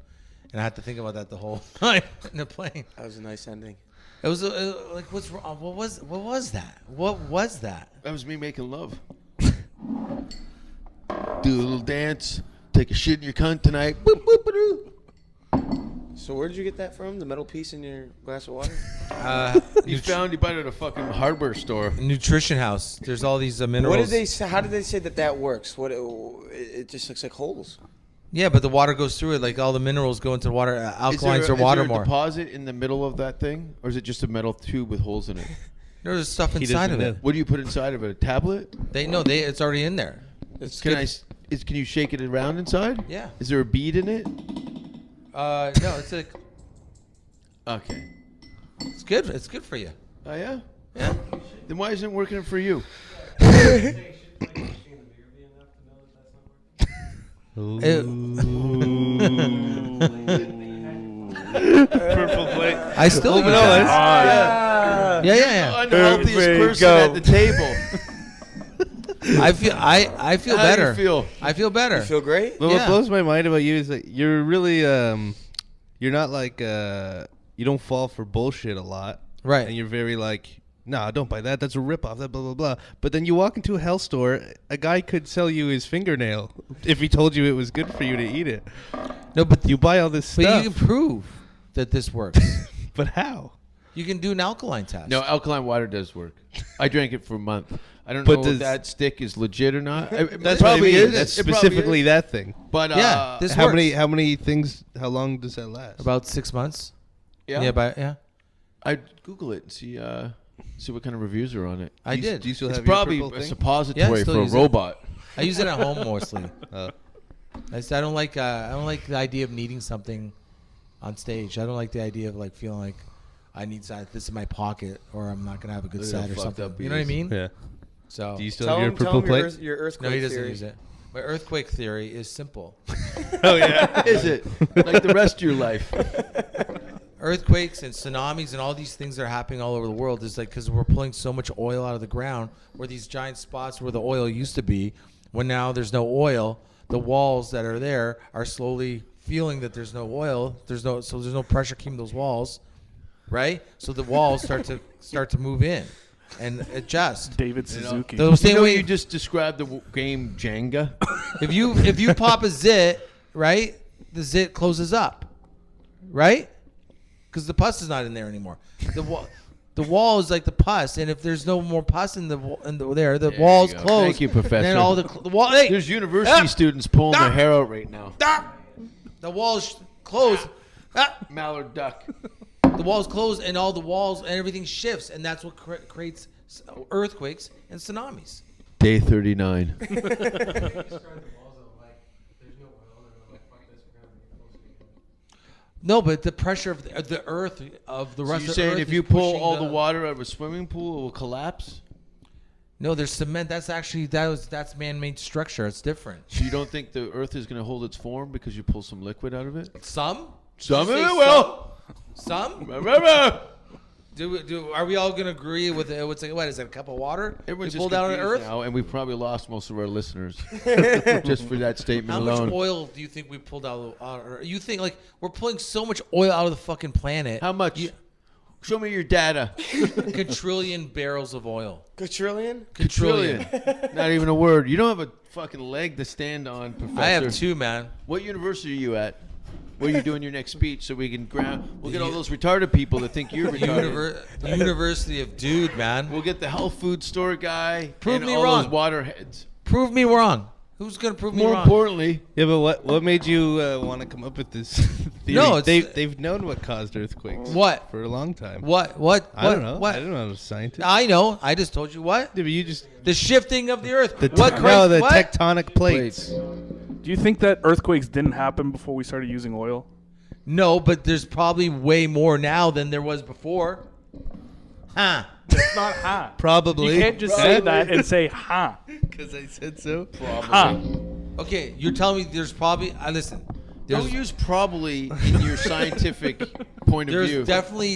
And I had to think about that the whole time in the plane. That was a nice ending. It was like, what's wrong? What was that? What was that? That was me making love. Do a little dance. Take a shit in your cunt tonight. Boop, boop, ba-doo. So where did you get that from? The metal piece in your glass of water? You bought it at a fucking hardware store. Nutrition house. There's all these minerals. What did they say? How did they say that works? It just looks like holes. Yeah, but the water goes through it. Like all the minerals go into the water. Alkalines are water Is there a more. deposit in the middle of that thing? Or is it just a metal tube with holes in it? There's stuff inside of it. What do you put inside of it? A tablet? It's already in there. Can you shake it around inside? Yeah. Is there a bead in it? No, it's like. Okay. It's good. It's good for you. Oh, yeah? Yeah. Then why isn't it working for you? Purple plate. I still Open use it. that. Yeah. Unhealthiest person at the table. I feel How do better. you feel? I feel better. You feel great? But Yeah. what blows my mind about you is that you're really, you're not like, you don't fall for bullshit a lot. Right. And you're very like, nah, don't buy that. That's a ripoff. That blah, blah, blah. But then you walk into a health store, a guy could sell you his fingernail if he told you it was good for you to eat it. No, but You buy all this but stuff. you can prove that this works. But how? You can do an alkaline test. No, alkaline water does work. I drank it for a month. I don't But know does- if that stick is legit or not. That's probably is. That's specifically that thing. But this how works. many things? How long does that last? About 6 months. yeah, Yeah. I'd Google it and see what kind of reviews are on it. I did. Do you still It's have your probably purple a thing? suppository still for a use it. robot. I use it at home mostly. Oh. I don't like the idea of needing something on stage. I don't like the idea of like feeling like I need this in my pocket or I'm not gonna have a good Look at how set or fucked something. up he You know what I is. mean? Yeah. So Do you still Tell have your him, purple plate? your earthquake no, he doesn't theory. use it. My earthquake theory is simple. Oh yeah. Is it like the rest of your life? Earthquakes and tsunamis and all these things that are happening all over the world is like because we're pulling so much oil out of the ground where these giant spots where the oil used to be, when now there's no oil, the walls that are there are slowly feeling that there's no oil. There's no pressure keeping those walls, right? So the walls start to move in and adjust. David Suzuki. The same way you just described the game Jenga. if you pop a zit, right, the zit closes up, right? Because the pus is not in there anymore. The wall is like the pus, and if there's no more pus in the wall's you go. closed. Thank you, Professor. Then all the wall. Hey, There's university students pulling their hair out right now. the wall's closed. Mallard duck. The wall's closed, and all the walls and everything shifts, and that's what creates earthquakes and tsunamis. Day 39. No, but the pressure of the earth of the So rest you're of saying Earth if is you pull pushing all the water out of a swimming pool, it will collapse? No, there's cement. That's actually that's man-made structure. It's different. So you don't think the Earth is going to hold its form because you pull some liquid out of it? Some Some Did of you it say will. Some. Remember? Are we all gonna agree with it? What's what is it? A cup of water? Everyone's we just pulled out on confused Earth. now, and we've probably lost most of our listeners just for that statement How alone. much oil do you think we pulled out of Earth? You think like we're pulling so much oil out of the fucking planet? How much? Show me your data. Quadrillion barrels of oil. Quadrillion? Quadrillion. Not even a word. You don't have a fucking leg to stand on, Professor. I have two, man. What university are you at? Where are you doing your next speech so we can we'll get all those retarded people that think you're retarded. The University of Dude, man. We'll get the health food store guy Prove and me all wrong. those waterheads. Prove me wrong. Who's gonna prove me More wrong? importantly, Yeah, but what made you want to come up with this theory? No, they've known what caused earthquakes. What? For a long time. What? I don't know. What? I don't know. I'm a scientist. I know. I just told you what. Yeah, but you just The shifting of the Earth. the what? no, the what? tectonic plates. Do you think that earthquakes didn't happen before we started using oil? No, but there's probably way more now than there was before. Huh? It's not ha. Probably. You can't just say that and say ha. Because I said so. Ha. Okay, you're telling me there's probably. Listen. don't use probably in your scientific point of There's view.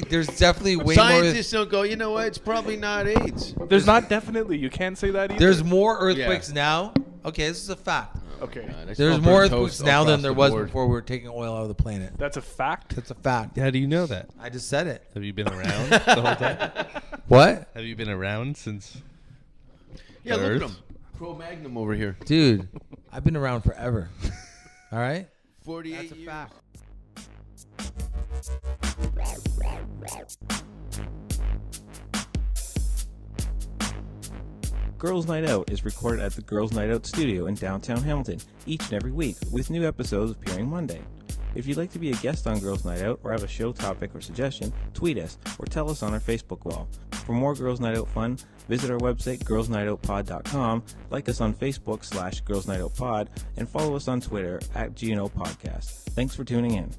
there's definitely way Scientists don't go, you know what, it's probably not AIDS. There's not definitely. You can't say that either. There's more earthquakes now. Okay, this is a fact. Okay. I There's smell more burnt earthquakes toast now than across there the was board. before we were taking oil out of the planet. That's a fact. That's a fact. How do you know that? I just said it. Have you been around the whole time? What? Have you been around since? Yeah, the look at Earth? him. Cro-Magnon over here. Dude, I've been around forever. All right? 48 That's a years. fact. Girls Night Out is recorded at the Girls Night Out studio in downtown Hamilton each and every week, with new episodes appearing Monday. If you'd like to be a guest on Girls Night Out or have a show topic or suggestion, tweet us or tell us on our Facebook wall. For more Girls Night Out fun, visit our website girlsnightoutpod.com, like us on Facebook /Girls Night Out Pod, and follow us on Twitter @GNO Podcast. Thanks for tuning in.